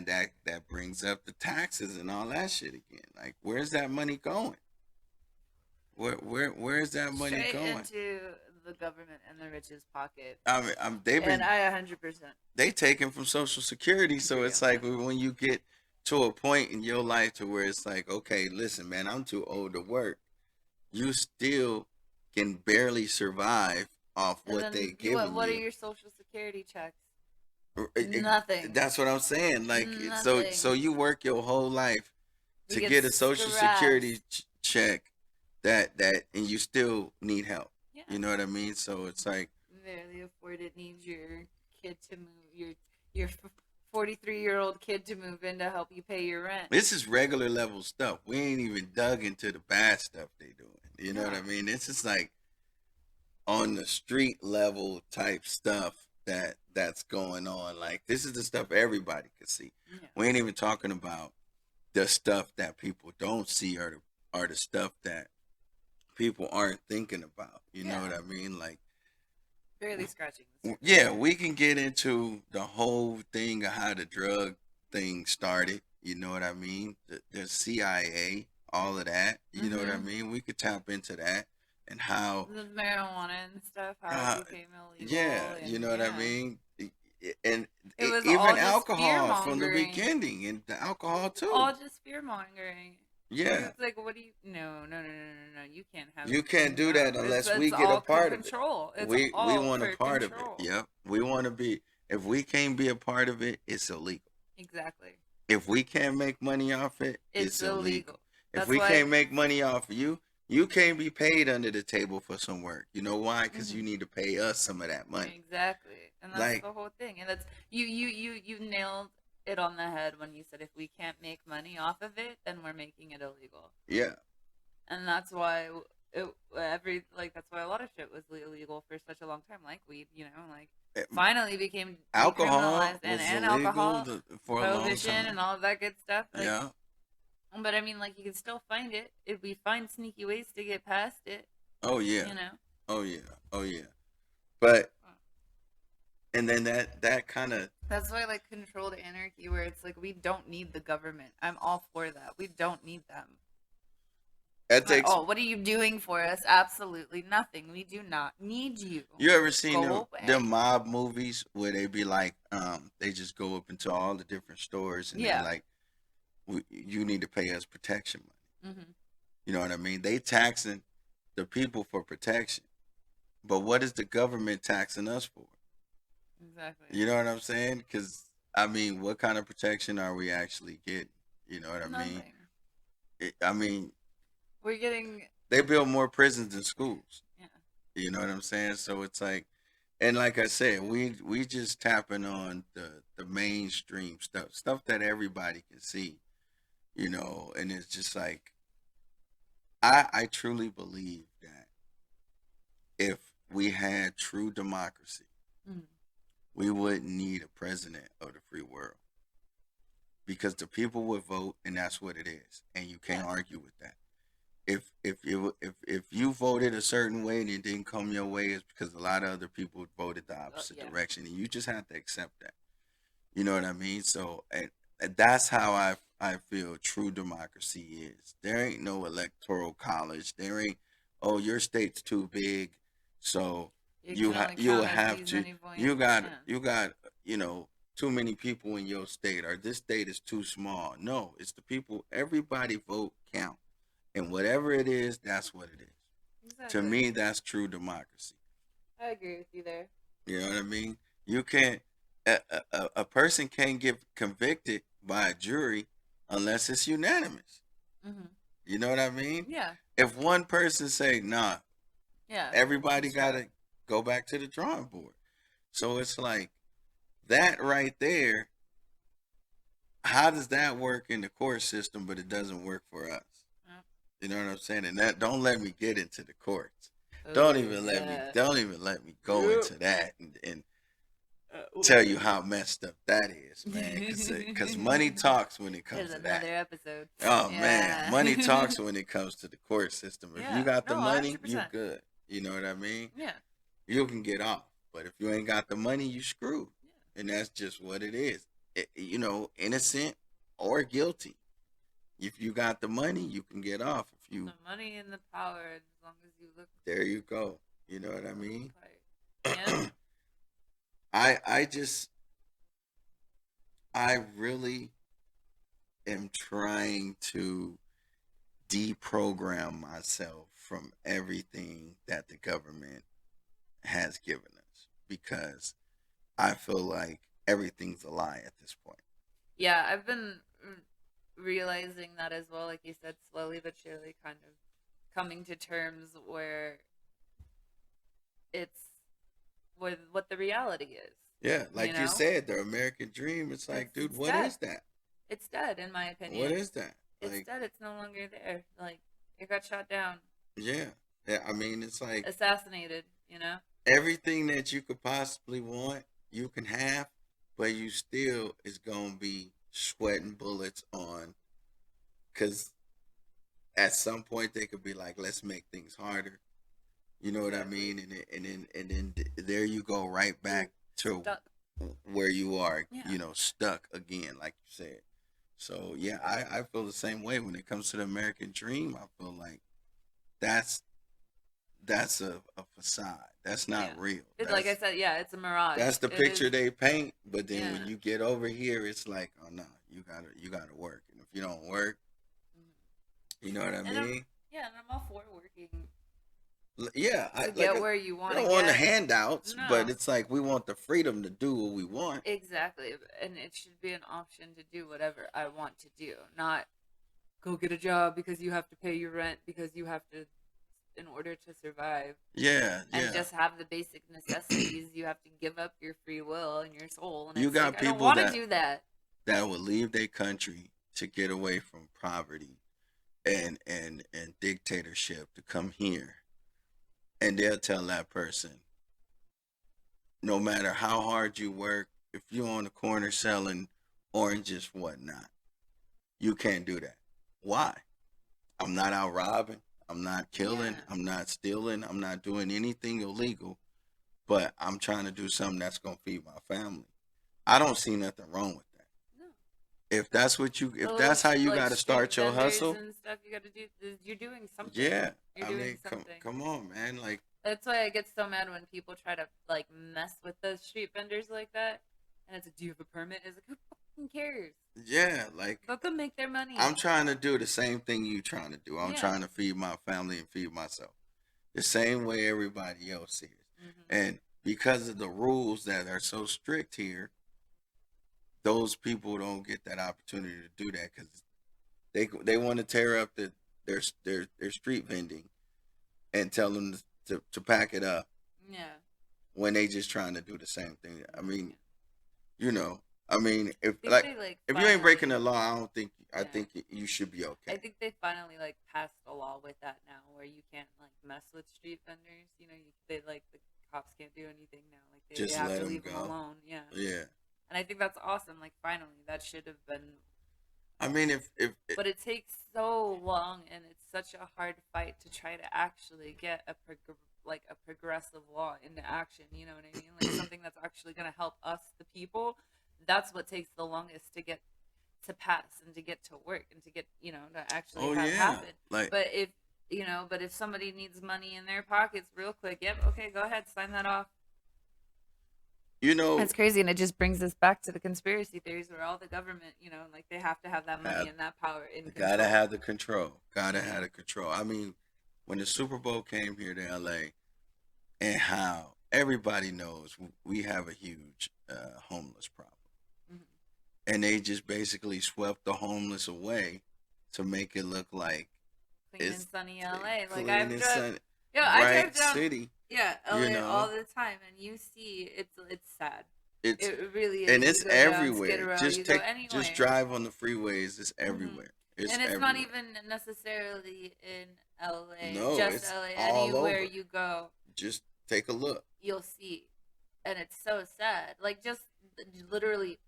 [SPEAKER 1] that brings up the taxes and all that shit again. Like where's that money going? Where's that money
[SPEAKER 2] Straight
[SPEAKER 1] going?
[SPEAKER 2] into the government and the rich's pocket.
[SPEAKER 1] I mean, they've
[SPEAKER 2] And
[SPEAKER 1] been
[SPEAKER 2] I 100%
[SPEAKER 1] they taken from Social Security, so
[SPEAKER 2] agree
[SPEAKER 1] it's
[SPEAKER 2] on
[SPEAKER 1] like
[SPEAKER 2] that.
[SPEAKER 1] when you get to a point in your life to where it's like, okay, listen, man, I'm too old to work. You still can barely survive off
[SPEAKER 2] And
[SPEAKER 1] what they
[SPEAKER 2] then
[SPEAKER 1] giving
[SPEAKER 2] what are
[SPEAKER 1] you.
[SPEAKER 2] your social security checks?
[SPEAKER 1] It-
[SPEAKER 2] Nothing.
[SPEAKER 1] that's what I'm saying. Like, so
[SPEAKER 2] Nothing.
[SPEAKER 1] you work your whole life
[SPEAKER 2] We
[SPEAKER 1] to
[SPEAKER 2] get
[SPEAKER 1] get a Social Security
[SPEAKER 2] scratched.
[SPEAKER 1] check and you still need help.
[SPEAKER 2] Yeah.
[SPEAKER 1] You know what I mean? So it's like,
[SPEAKER 2] Barely afford it. Needs your kid to move. Your 43-year-old kid to move in to help you pay your rent.
[SPEAKER 1] this is regular level stuff. We ain't even dug into the bad stuff they doing. You know what I
[SPEAKER 2] No.
[SPEAKER 1] mean? It's just like on the street level type stuff that's going on. Like this is the stuff everybody can see.
[SPEAKER 2] Yeah.
[SPEAKER 1] We ain't even talking about the stuff that people don't see or the stuff that people aren't thinking about. You know
[SPEAKER 2] Yeah.
[SPEAKER 1] what I mean? Like
[SPEAKER 2] Barely scratching the surface.
[SPEAKER 1] yeah, we can get into the whole thing of how the drug thing started. You know what I mean? The CIA, all of that. You know what I mean? We could tap into that and how.
[SPEAKER 2] The marijuana and stuff, how
[SPEAKER 1] Uh,
[SPEAKER 2] it became illegal.
[SPEAKER 1] yeah, you
[SPEAKER 2] And
[SPEAKER 1] know what I
[SPEAKER 2] yeah.
[SPEAKER 1] mean? And
[SPEAKER 2] It was all
[SPEAKER 1] even
[SPEAKER 2] just fear
[SPEAKER 1] alcohol from the
[SPEAKER 2] mongering.
[SPEAKER 1] beginning, and the alcohol
[SPEAKER 2] All
[SPEAKER 1] too.
[SPEAKER 2] just fear mongering.
[SPEAKER 1] Yeah,
[SPEAKER 2] It's like, what do you? No, no, no, no, no, no. You can't have.
[SPEAKER 1] you can't do
[SPEAKER 2] No,
[SPEAKER 1] that unless we
[SPEAKER 2] it's
[SPEAKER 1] get a
[SPEAKER 2] all
[SPEAKER 1] part of it.
[SPEAKER 2] control. It's
[SPEAKER 1] We
[SPEAKER 2] all
[SPEAKER 1] want a
[SPEAKER 2] for
[SPEAKER 1] part of it.
[SPEAKER 2] control.
[SPEAKER 1] Yep, we want to be. If we can't be a part of it, it's illegal.
[SPEAKER 2] Exactly.
[SPEAKER 1] If we can't make money off it,
[SPEAKER 2] It's
[SPEAKER 1] it's illegal.
[SPEAKER 2] illegal.
[SPEAKER 1] If
[SPEAKER 2] That's
[SPEAKER 1] we
[SPEAKER 2] why.
[SPEAKER 1] can't make money off of you, you can't be paid under the table for some work. You know why? Because you
[SPEAKER 2] Mhm.
[SPEAKER 1] need to pay us some of that money.
[SPEAKER 2] Exactly, and that's
[SPEAKER 1] Like,
[SPEAKER 2] the whole thing. And that's you nailed it on the head when you said if we can't make money off of it, then we're making it illegal.
[SPEAKER 1] yeah,
[SPEAKER 2] And that's why that's why a lot of shit was illegal for such a long time, like weed, like
[SPEAKER 1] eh,
[SPEAKER 2] finally became
[SPEAKER 1] alcohol
[SPEAKER 2] decriminalized,
[SPEAKER 1] was
[SPEAKER 2] and
[SPEAKER 1] illegal
[SPEAKER 2] alcohol
[SPEAKER 1] for a long
[SPEAKER 2] prohibition and
[SPEAKER 1] time.
[SPEAKER 2] all of that good stuff. Like,
[SPEAKER 1] Yeah.
[SPEAKER 2] but I mean, like you can still find it if we find sneaky ways to get past it.
[SPEAKER 1] Oh yeah.
[SPEAKER 2] You know.
[SPEAKER 1] Oh yeah. Oh yeah. But and then that kind of
[SPEAKER 2] That's why I like controlled anarchy, where it's like we don't need the government. I'm all for that. We don't need them
[SPEAKER 1] that
[SPEAKER 2] at
[SPEAKER 1] takes.
[SPEAKER 2] all. What are you doing for us? Absolutely nothing. We do not need you.
[SPEAKER 1] You ever seen
[SPEAKER 2] Go
[SPEAKER 1] them
[SPEAKER 2] away.
[SPEAKER 1] mob movies where they be like, they just go up into all the different stores and they're
[SPEAKER 2] Yeah.
[SPEAKER 1] like, you need to pay us protection money.
[SPEAKER 2] Mm-hmm.
[SPEAKER 1] You know what I mean? They taxing the people for protection, but what is the government taxing us for?
[SPEAKER 2] Exactly.
[SPEAKER 1] You know what I'm saying? Because I mean, what kind of protection are we actually getting? You know what I mean?
[SPEAKER 2] Nothing.
[SPEAKER 1] I mean,
[SPEAKER 2] We're getting.
[SPEAKER 1] they build more prisons than schools.
[SPEAKER 2] Yeah.
[SPEAKER 1] You know what I'm saying? So it's like, and like I said, we just tapping on the mainstream stuff that everybody can see. You know, and it's just like I truly believe that if we had true democracy,
[SPEAKER 2] Mm-hmm.
[SPEAKER 1] we wouldn't need a president of the free world because the people would vote, and that's what it is, and you can't argue with that. If you voted a certain way and it didn't come your way, it's because a lot of other people voted the opposite
[SPEAKER 2] Yeah.
[SPEAKER 1] direction, and you just have to accept that. You know what I mean? So, and that's how I feel true democracy is. There ain't no electoral college. There ain't, oh, your state's too big, so
[SPEAKER 2] It
[SPEAKER 1] you
[SPEAKER 2] can only
[SPEAKER 1] you'll
[SPEAKER 2] count as
[SPEAKER 1] have
[SPEAKER 2] these
[SPEAKER 1] to
[SPEAKER 2] many points.
[SPEAKER 1] you got
[SPEAKER 2] Yeah.
[SPEAKER 1] you got you know too many people in your state, or this state is too small. No, it's the people. Everybody vote count, and whatever it is, that's what it is. To
[SPEAKER 2] Exactly.
[SPEAKER 1] me, that's true democracy.
[SPEAKER 2] I agree with you there.
[SPEAKER 1] You know what I mean? You can't. A person can't get convicted by a jury unless it's unanimous.
[SPEAKER 2] Mm-hmm.
[SPEAKER 1] You know what I mean?
[SPEAKER 2] Yeah.
[SPEAKER 1] If one person say nah,
[SPEAKER 2] Yeah.
[SPEAKER 1] everybody got to go back to the drawing board. So it's like that right there. How does that work in the court system, but it doesn't work for us?
[SPEAKER 2] Yeah.
[SPEAKER 1] You know what I'm saying? And that, don't let me get into the courts.
[SPEAKER 2] Oh,
[SPEAKER 1] Don't even let me go into that and tell you how messed up that is, man. Because money talks when it comes
[SPEAKER 2] There's
[SPEAKER 1] to that.
[SPEAKER 2] another episode.
[SPEAKER 1] Oh
[SPEAKER 2] Yeah.
[SPEAKER 1] man, money talks when it comes to the court system. If
[SPEAKER 2] Yeah.
[SPEAKER 1] you got the
[SPEAKER 2] No,
[SPEAKER 1] money,
[SPEAKER 2] 100%.
[SPEAKER 1] you good. You know what I mean?
[SPEAKER 2] Yeah.
[SPEAKER 1] You can get off. But if you ain't got the money, you screwed.
[SPEAKER 2] Yeah.
[SPEAKER 1] And that's just what it is. You know, innocent or guilty. If you got the money, you can get off. If you
[SPEAKER 2] The money and the power, as long as you look.
[SPEAKER 1] there you go. You know what I mean?
[SPEAKER 2] Yeah.
[SPEAKER 1] I really am trying to deprogram myself from everything that the government has given us, because I feel like everything's a lie at this point.
[SPEAKER 2] Yeah, I've been realizing that as well. Like you said, slowly but surely, kind of coming to terms where it's what the reality is.
[SPEAKER 1] Yeah, like you
[SPEAKER 2] know?
[SPEAKER 1] said, the American dream. It's like, dude,
[SPEAKER 2] It's
[SPEAKER 1] what
[SPEAKER 2] dead.
[SPEAKER 1] is that?
[SPEAKER 2] It's dead, in my opinion.
[SPEAKER 1] What is that?
[SPEAKER 2] It's
[SPEAKER 1] Like,
[SPEAKER 2] dead. It's no longer there. Like, it got shot down,
[SPEAKER 1] yeah. I mean, it's like
[SPEAKER 2] assassinated. You know?
[SPEAKER 1] everything that you could possibly want, you can have, but you still is gonna be sweating bullets on, because at some point they could be like, let's make things harder. You know what I mean? And then there you go, right back to
[SPEAKER 2] Stuck.
[SPEAKER 1] where you are.
[SPEAKER 2] Yeah.
[SPEAKER 1] You know, stuck again, like you said. So yeah, I feel the same way when it comes to the American dream. I feel like that's a facade. That's not real.
[SPEAKER 2] It's like I said, yeah, it's a mirage.
[SPEAKER 1] That's the picture they paint, but then
[SPEAKER 2] Yeah.
[SPEAKER 1] when you get over here, it's like, oh no, you gotta work, and if you don't work, you know what I mean?
[SPEAKER 2] Yeah, and I'm all for working
[SPEAKER 1] Yeah,
[SPEAKER 2] to get where you want
[SPEAKER 1] I
[SPEAKER 2] to
[SPEAKER 1] don't
[SPEAKER 2] get.
[SPEAKER 1] want the handouts,
[SPEAKER 2] No.
[SPEAKER 1] but it's like we want the freedom to do what we want.
[SPEAKER 2] Exactly, and it should be an option to do whatever I want to do, not go get a job because you have to pay your rent, because you have to, in order to survive.
[SPEAKER 1] Yeah,
[SPEAKER 2] and just have the basic necessities. You have to give up your free will and your soul. And
[SPEAKER 1] you
[SPEAKER 2] it's
[SPEAKER 1] got
[SPEAKER 2] like,
[SPEAKER 1] people
[SPEAKER 2] I don't want to do that.
[SPEAKER 1] That would leave their country to get away from poverty and dictatorship to come here, and they'll tell that person, no matter how hard you work, if you're on the corner selling oranges, whatnot, you can't do that. Why? I'm not out robbing. I'm not killing.
[SPEAKER 2] Yeah.
[SPEAKER 1] I'm not stealing. I'm not doing anything illegal. But I'm trying to do something that's going to feed my family. I don't see nothing wrong with that.
[SPEAKER 2] No.
[SPEAKER 1] If that's what you, if that's how you got to start your hustle,
[SPEAKER 2] and stuff you got to do, you're doing something.
[SPEAKER 1] Yeah,
[SPEAKER 2] you're
[SPEAKER 1] I
[SPEAKER 2] doing
[SPEAKER 1] mean,
[SPEAKER 2] something.
[SPEAKER 1] come on, man. Like,
[SPEAKER 2] that's why I get so mad when people try to like mess with those street vendors like that. And it's like, do you have a permit? It's like, who fucking cares?
[SPEAKER 1] Yeah, like,
[SPEAKER 2] let them make their money.
[SPEAKER 1] I'm trying to do the same thing you trying to do. I'm trying to feed my family and feed myself the same way everybody else is. And because of the rules that are so strict here, those people don't get that opportunity to do that, because they want to tear up their street vending and tell them to pack it up.
[SPEAKER 2] Yeah.
[SPEAKER 1] When they just trying to do the same thing. I mean, you know, I mean, if you ain't breaking the law, I think you should be okay.
[SPEAKER 2] I think they finally like passed a law with that now, where you can't like mess with street vendors. You know, they like the cops can't do anything now. Like they
[SPEAKER 1] Just
[SPEAKER 2] have
[SPEAKER 1] let
[SPEAKER 2] to
[SPEAKER 1] them
[SPEAKER 2] leave them
[SPEAKER 1] go.
[SPEAKER 2] alone. Yeah.
[SPEAKER 1] Yeah.
[SPEAKER 2] And I think that's awesome. Like finally, that should have been.
[SPEAKER 1] I mean, if
[SPEAKER 2] but it takes so long, and it's such a hard fight to try to actually get a progressive law into action. You know what I mean? Like something that's actually going to help us, the people. That's what takes the longest to get to pass and to get to work and to get, you know, to actually happen.
[SPEAKER 1] Like,
[SPEAKER 2] but if somebody needs money in their pockets real quick, yep, okay, go ahead, sign that off.
[SPEAKER 1] You know,
[SPEAKER 2] That's crazy, and it just brings us back to the conspiracy theories where all the government, like they have to have that money
[SPEAKER 1] have,
[SPEAKER 2] and that power in
[SPEAKER 1] gotta
[SPEAKER 2] control.
[SPEAKER 1] have the control. Gotta have the control. I mean, when the Super Bowl came here to LA, and how everybody knows we have a huge homeless problem.
[SPEAKER 2] Mhm.
[SPEAKER 1] And they just basically swept the homeless away to make it look like
[SPEAKER 2] Clean and
[SPEAKER 1] it's
[SPEAKER 2] sunny LA. Like
[SPEAKER 1] clean
[SPEAKER 2] I've
[SPEAKER 1] and
[SPEAKER 2] drove,
[SPEAKER 1] sunny,
[SPEAKER 2] yeah, I
[SPEAKER 1] bright
[SPEAKER 2] drive down,
[SPEAKER 1] city.
[SPEAKER 2] yeah,
[SPEAKER 1] You
[SPEAKER 2] LA all
[SPEAKER 1] know,
[SPEAKER 2] the time, and you see it's sad.
[SPEAKER 1] it's
[SPEAKER 2] It really
[SPEAKER 1] and
[SPEAKER 2] is. You
[SPEAKER 1] it's
[SPEAKER 2] go down Skid
[SPEAKER 1] everywhere.
[SPEAKER 2] Row, you
[SPEAKER 1] Just
[SPEAKER 2] go
[SPEAKER 1] just
[SPEAKER 2] anywhere.
[SPEAKER 1] drive on the freeways. It's
[SPEAKER 2] Hmm.
[SPEAKER 1] everywhere. It's
[SPEAKER 2] And it's not
[SPEAKER 1] everywhere.
[SPEAKER 2] even necessarily in LA,
[SPEAKER 1] No,
[SPEAKER 2] just
[SPEAKER 1] it's
[SPEAKER 2] LA.
[SPEAKER 1] all
[SPEAKER 2] Anywhere
[SPEAKER 1] over.
[SPEAKER 2] you go,
[SPEAKER 1] Just take a look.
[SPEAKER 2] you'll see, and it's so sad. Like just literally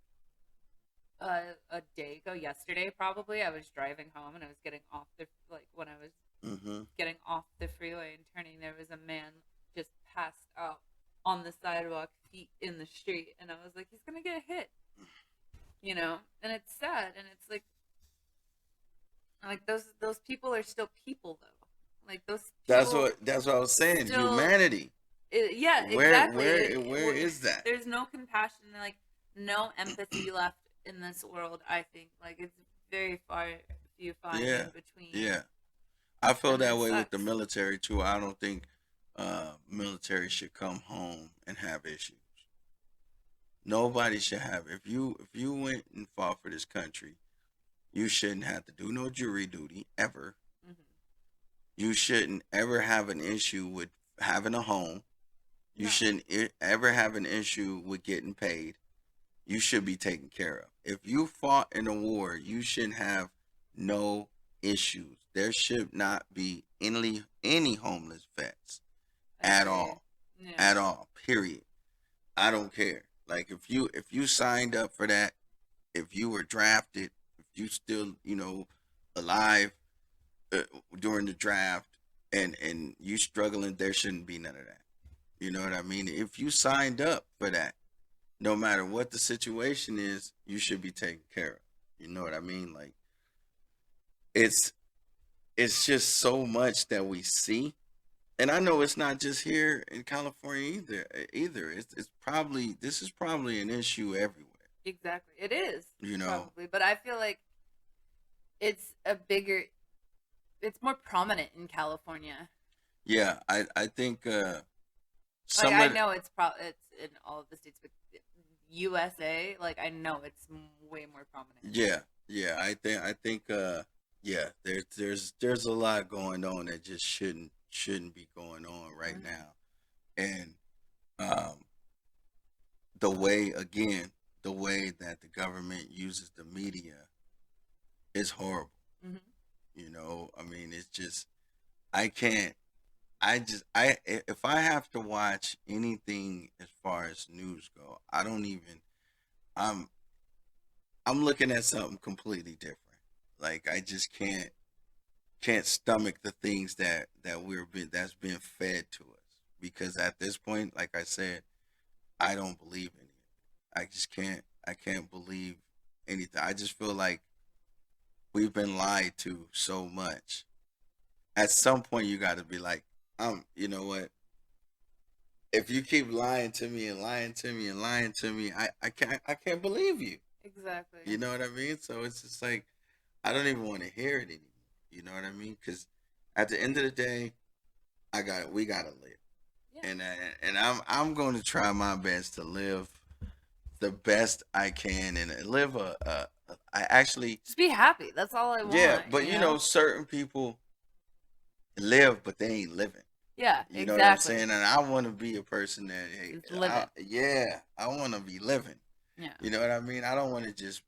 [SPEAKER 2] a day ago, yesterday probably, I was driving home and I was getting off the like when I was
[SPEAKER 1] Hmm.
[SPEAKER 2] getting off the freeway and turning, there was a man just passed out on the sidewalk, feet in the street, and I was like, he's gonna get hit, and it's sad, and it's like those people are still people though, like those people
[SPEAKER 1] That's what I was saying.
[SPEAKER 2] still,
[SPEAKER 1] Humanity.
[SPEAKER 2] yeah, exactly.
[SPEAKER 1] Where is that?
[SPEAKER 2] There's no compassion, like no empathy left in this world. I think like it's very far few fine
[SPEAKER 1] Yeah,
[SPEAKER 2] in between,
[SPEAKER 1] yeah. I feel
[SPEAKER 2] and
[SPEAKER 1] that
[SPEAKER 2] it
[SPEAKER 1] way with the
[SPEAKER 2] sucks.
[SPEAKER 1] military too. I don't think military should come home and have issues. Nobody should have. If you went and fought for this country, you shouldn't have to do no jury duty ever.
[SPEAKER 2] Hmm.
[SPEAKER 1] You shouldn't ever have an issue with having a home. You
[SPEAKER 2] No,
[SPEAKER 1] shouldn't ever have an issue with getting paid. You should be taken care of. If you fought in a war, you shouldn't have no issues. There should not be any homeless vets at
[SPEAKER 2] agreed.
[SPEAKER 1] all.
[SPEAKER 2] Yeah.
[SPEAKER 1] At all. Period. I don't care. Like if you signed up for that, if you were drafted, if you still, alive uh, during the draft and you struggling, there shouldn't be none of that. You know what I mean? If you signed up for that, no matter what the situation is, you should be taken care of. You know what I mean? Like it's it's just so much that we see, and I know it's not just here in California either. It's probably this is probably an issue everywhere.
[SPEAKER 2] Exactly. It is
[SPEAKER 1] You know?
[SPEAKER 2] probably, but I feel like it's a bigger, it's more prominent in California.
[SPEAKER 1] Yeah, I think
[SPEAKER 2] Like
[SPEAKER 1] some
[SPEAKER 2] I
[SPEAKER 1] of the,
[SPEAKER 2] know it's in all of the states, but USA, like I know it's way more prominent.
[SPEAKER 1] yeah, yeah, I think yeah, there's a lot going on that just shouldn't be going on right
[SPEAKER 2] Hmm.
[SPEAKER 1] now. And um the way that the government uses the media is horrible.
[SPEAKER 2] Hmm.
[SPEAKER 1] I mean, it's just I can't if I have to watch anything as far as news go, I don't even I'm I'm looking at something completely different. Like I just can't stomach the things that's being fed to us, because at this point, like I said, I don't believe any of it. I can't believe anything. I just feel like we've been lied to so much. At some point you got to be like, you know what? If you keep lying to me and lying to me and lying to me, I can't believe you.
[SPEAKER 2] Exactly.
[SPEAKER 1] You know what I mean? So it's just like I don't even want to hear it anymore. You know what I mean? Because at the end of the day, we gotta live,
[SPEAKER 2] Yeah.
[SPEAKER 1] and I'm going to try my best to live the best I can and live I actually,
[SPEAKER 2] Just be happy. That's all I
[SPEAKER 1] yeah,
[SPEAKER 2] want,
[SPEAKER 1] but certain people live but they ain't living.
[SPEAKER 2] Yeah,
[SPEAKER 1] You know what I'm saying?
[SPEAKER 2] exactly.
[SPEAKER 1] And I want to be a person that, hey,
[SPEAKER 2] It's living.
[SPEAKER 1] yeah, I want to be living.
[SPEAKER 2] Yeah.
[SPEAKER 1] You know what I mean? I don't want to just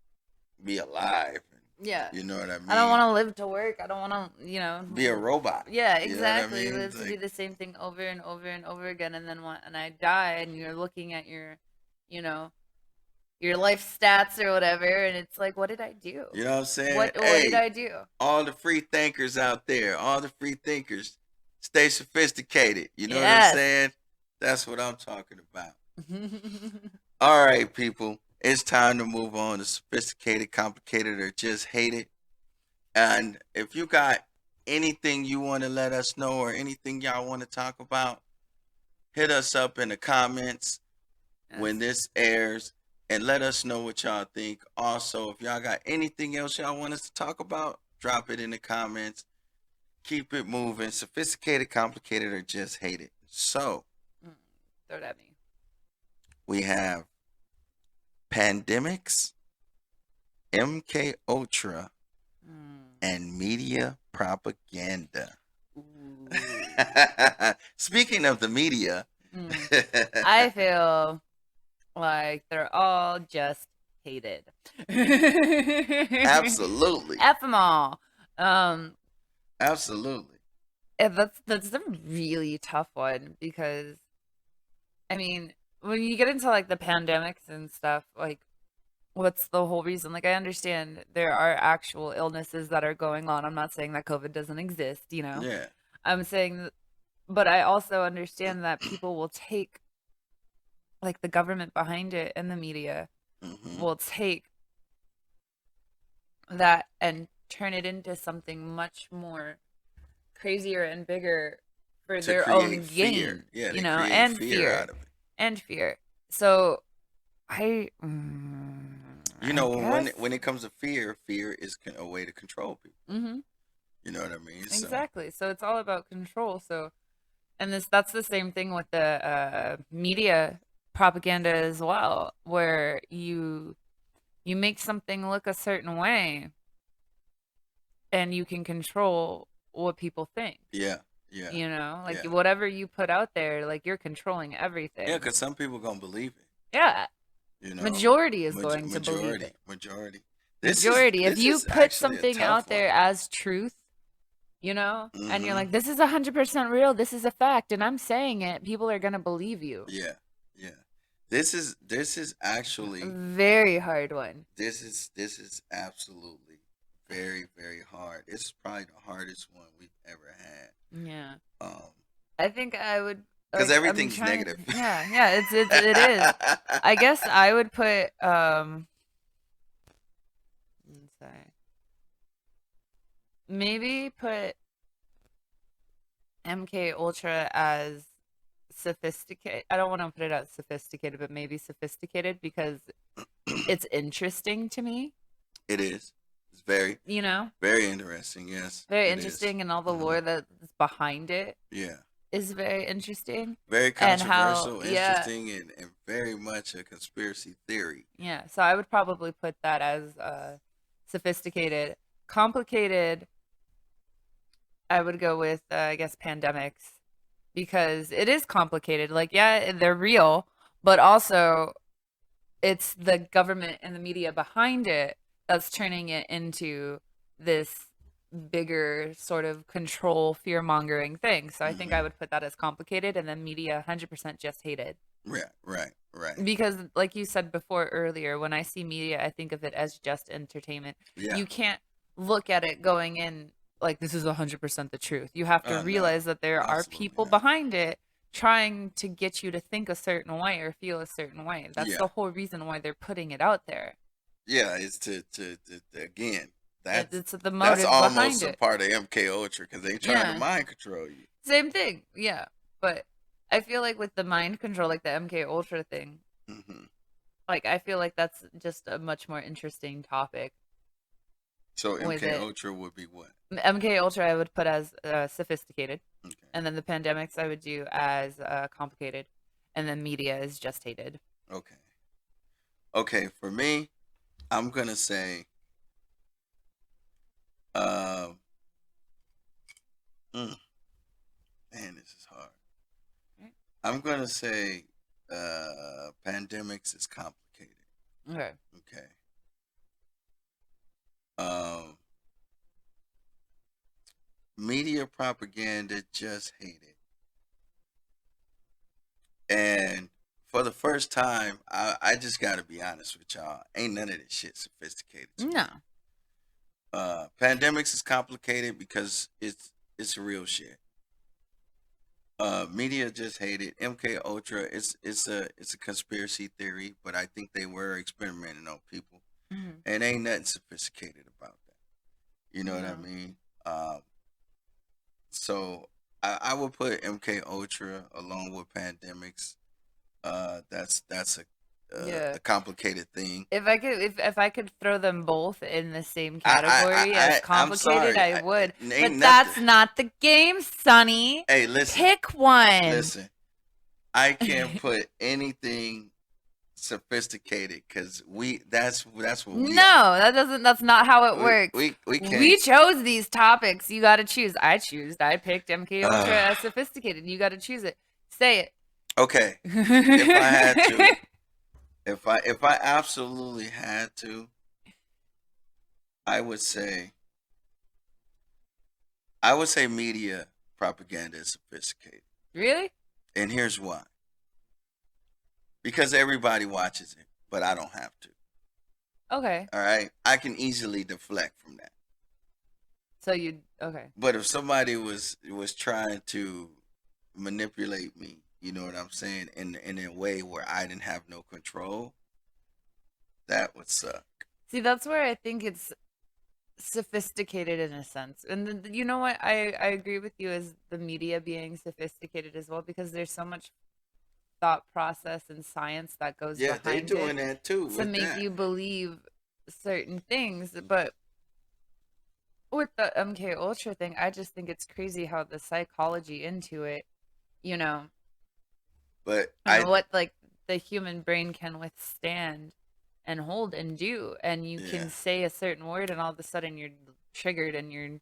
[SPEAKER 1] be alive.
[SPEAKER 2] Yeah.
[SPEAKER 1] You know what I
[SPEAKER 2] I don't
[SPEAKER 1] mean?
[SPEAKER 2] want to live to work. I don't want to,
[SPEAKER 1] Be a robot.
[SPEAKER 2] yeah,
[SPEAKER 1] You know what I
[SPEAKER 2] exactly.
[SPEAKER 1] mean?
[SPEAKER 2] Live to do the same thing over and over and over again, and then when and I die, and you're looking at you know, your life stats or whatever, and it's like, what did I do?
[SPEAKER 1] You know what I'm saying?
[SPEAKER 2] What did
[SPEAKER 1] Hey,
[SPEAKER 2] I do?
[SPEAKER 1] all the free thinkers out there, all the free thinkers, stay sophisticated. You know what I'm
[SPEAKER 2] Yes.
[SPEAKER 1] saying? That's what I'm talking about. All right, people. It's time to move on to sophisticated, complicated, or just hated. And if you got anything you want to let us know or anything y'all want to talk about, hit us up in the comments. when
[SPEAKER 2] Yes.
[SPEAKER 1] this airs, and let us know what y'all think. Also, if y'all got anything else y'all want us to talk about, drop it in the comments. Keep it moving. Sophisticated, complicated, or just hate it. So
[SPEAKER 2] Mm, throw it at me.
[SPEAKER 1] we have pandemics, MK Ultra,
[SPEAKER 2] Mm.
[SPEAKER 1] and media propaganda.
[SPEAKER 2] Ooh.
[SPEAKER 1] Speaking of the media,
[SPEAKER 2] Mm. I feel like they're all just hated.
[SPEAKER 1] absolutely,
[SPEAKER 2] F them all. Um,
[SPEAKER 1] absolutely.
[SPEAKER 2] that's a really tough one because I mean, when you get into like the pandemics and stuff, like what's the whole reason? Like I understand there are actual illnesses that are going on. I'm not saying that COVID doesn't exist, you know.
[SPEAKER 1] Yeah.
[SPEAKER 2] I'm saying but I also understand that people will take like the government behind it and the media
[SPEAKER 1] Mm-hmm.
[SPEAKER 2] will take that and turn it into something much more crazier and bigger for
[SPEAKER 1] To
[SPEAKER 2] their
[SPEAKER 1] create
[SPEAKER 2] own
[SPEAKER 1] fear.
[SPEAKER 2] gain,
[SPEAKER 1] Yeah,
[SPEAKER 2] you
[SPEAKER 1] they
[SPEAKER 2] know,
[SPEAKER 1] create
[SPEAKER 2] and
[SPEAKER 1] fear
[SPEAKER 2] fear
[SPEAKER 1] out of it.
[SPEAKER 2] and fear. So I,
[SPEAKER 1] You
[SPEAKER 2] I
[SPEAKER 1] know,
[SPEAKER 2] guess.
[SPEAKER 1] when it comes to fear, fear is a way to control people.
[SPEAKER 2] Mm-hmm.
[SPEAKER 1] You know what I mean? So
[SPEAKER 2] Exactly. So it's all about control. So, and that's the same thing with the media propaganda as well, where you make something look a certain way and you can control what people think.
[SPEAKER 1] yeah, yeah,
[SPEAKER 2] You know, like
[SPEAKER 1] yeah,
[SPEAKER 2] whatever you put out there, like you're controlling
[SPEAKER 1] yeah.
[SPEAKER 2] everything.
[SPEAKER 1] Because some people gonna believe it.
[SPEAKER 2] Yeah,
[SPEAKER 1] You know,
[SPEAKER 2] majority is going to believe it.
[SPEAKER 1] majority.
[SPEAKER 2] Majority. If
[SPEAKER 1] This
[SPEAKER 2] you
[SPEAKER 1] is
[SPEAKER 2] put
[SPEAKER 1] actually a
[SPEAKER 2] something
[SPEAKER 1] tough
[SPEAKER 2] out
[SPEAKER 1] one.
[SPEAKER 2] there as truth, you know, and you're
[SPEAKER 1] Mm-hmm.
[SPEAKER 2] like, this is 100% real, this is a fact, and I'm saying it, people are gonna believe you.
[SPEAKER 1] Yeah, yeah. This is actually
[SPEAKER 2] Very hard one.
[SPEAKER 1] this is absolutely very hard. It's probably the hardest one we've ever had.
[SPEAKER 2] Yeah.
[SPEAKER 1] Um,
[SPEAKER 2] I think I would
[SPEAKER 1] because
[SPEAKER 2] like I'm
[SPEAKER 1] everything's
[SPEAKER 2] trying
[SPEAKER 1] negative.
[SPEAKER 2] yeah, it is. I guess I would put sorry. Maybe put MK Ultra as sophisticated. I don't want to put it as sophisticated, but maybe sophisticated because it's interesting to me,
[SPEAKER 1] It is. It's
[SPEAKER 2] you know?
[SPEAKER 1] very interesting. Yes,
[SPEAKER 2] Very
[SPEAKER 1] it is.
[SPEAKER 2] interesting and all the
[SPEAKER 1] Mm-hmm.
[SPEAKER 2] lore that's behind it
[SPEAKER 1] Yeah.
[SPEAKER 2] is very interesting.
[SPEAKER 1] Very
[SPEAKER 2] And how
[SPEAKER 1] controversial, interesting, and very much a conspiracy theory.
[SPEAKER 2] yeah, so I would probably put that as sophisticated. Complicated, I would go with I guess pandemics because it is complicated. Like yeah, they're real, but also it's the government and the media behind it that's turning it into this bigger sort of control fear mongering thing. So I think I
[SPEAKER 1] Mm-hmm.
[SPEAKER 2] would put that as complicated and then media 100% just hated.
[SPEAKER 1] Right.
[SPEAKER 2] Because like you said before earlier, when I see media, I think of it as just entertainment.
[SPEAKER 1] Yeah.
[SPEAKER 2] You can't look at it going in like this is 100% the truth. You have to
[SPEAKER 1] No,
[SPEAKER 2] realize that there are
[SPEAKER 1] absolutely
[SPEAKER 2] people
[SPEAKER 1] not.
[SPEAKER 2] behind it trying to get you to think a certain way or feel a certain way. That's
[SPEAKER 1] Yeah.
[SPEAKER 2] the whole reason why they're putting it out there.
[SPEAKER 1] Yeah. It's to again.
[SPEAKER 2] It's the
[SPEAKER 1] That's
[SPEAKER 2] motive behind
[SPEAKER 1] almost a
[SPEAKER 2] it.
[SPEAKER 1] part of MK Ultra because they trying to
[SPEAKER 2] Yeah.
[SPEAKER 1] mind control you.
[SPEAKER 2] Same thing. Yeah. But I feel like with the mind control, like the MK Ultra thing,
[SPEAKER 1] Mm-hmm.
[SPEAKER 2] like I feel like that's just a much more interesting topic
[SPEAKER 1] So
[SPEAKER 2] with
[SPEAKER 1] MK
[SPEAKER 2] it.
[SPEAKER 1] Ultra would be what?
[SPEAKER 2] MK Ultra I would put as sophisticated,
[SPEAKER 1] Okay.
[SPEAKER 2] and then the pandemics I would do as complicated, and then media is just hated.
[SPEAKER 1] Okay. Okay. For me, I'm gonna say, um, mm, man, this is hard.
[SPEAKER 2] Right.
[SPEAKER 1] I'm gonna say, pandemics is complicated.
[SPEAKER 2] Okay.
[SPEAKER 1] Okay. Um, media propaganda just hate it. And for the first time, I just got to be honest with y'all. Ain't none of this shit sophisticated to
[SPEAKER 2] No.
[SPEAKER 1] me. Pandemics is complicated because it's real shit. Media just hate it. MK Ultra, it's a conspiracy theory, but I think they were experimenting on people,
[SPEAKER 2] Mm-hmm.
[SPEAKER 1] and ain't nothing sophisticated about that. You know what I
[SPEAKER 2] No.
[SPEAKER 1] mean? So I would put MK Ultra along with pandemics. That's
[SPEAKER 2] Yeah.
[SPEAKER 1] a complicated thing.
[SPEAKER 2] If I could throw them both in the same
[SPEAKER 1] I
[SPEAKER 2] category as
[SPEAKER 1] I'm
[SPEAKER 2] complicated,
[SPEAKER 1] sorry.
[SPEAKER 2] I would.
[SPEAKER 1] Ain't
[SPEAKER 2] But
[SPEAKER 1] nothing.
[SPEAKER 2] that's not the game, Sonny.
[SPEAKER 1] Hey, listen,
[SPEAKER 2] Pick one.
[SPEAKER 1] listen. I can't put anything sophisticated because that's what we
[SPEAKER 2] No,
[SPEAKER 1] are.
[SPEAKER 2] that's not how it works.
[SPEAKER 1] We can't.
[SPEAKER 2] We chose these topics. You got to choose. I picked MK Ultra
[SPEAKER 1] Uh,
[SPEAKER 2] as sophisticated. You got to choose it. Say it.
[SPEAKER 1] okay, if I had to, if I absolutely had to, I would say media propaganda is sophisticated,
[SPEAKER 2] Really?
[SPEAKER 1] and here's why. Because everybody watches it, but I don't have to.
[SPEAKER 2] Okay.
[SPEAKER 1] All right, I can easily deflect from that.
[SPEAKER 2] So you okay?
[SPEAKER 1] But if somebody was trying to manipulate me, you know what I'm saying, in a way where I didn't have no control, that would suck.
[SPEAKER 2] See, that's where I think it's sophisticated in a sense. And you know what? I agree with you as the media being sophisticated as well because there's so much thought process and science that goes
[SPEAKER 1] Yeah, they
[SPEAKER 2] behind
[SPEAKER 1] doing
[SPEAKER 2] it
[SPEAKER 1] that too
[SPEAKER 2] to
[SPEAKER 1] with
[SPEAKER 2] make
[SPEAKER 1] that.
[SPEAKER 2] you believe certain things. But with the MK Ultra thing, I just think it's crazy how the psychology into it, you know,
[SPEAKER 1] But
[SPEAKER 2] and what like the human brain can withstand and hold and do. And you
[SPEAKER 1] yeah,
[SPEAKER 2] can say a certain word and all of a sudden you're triggered and you're,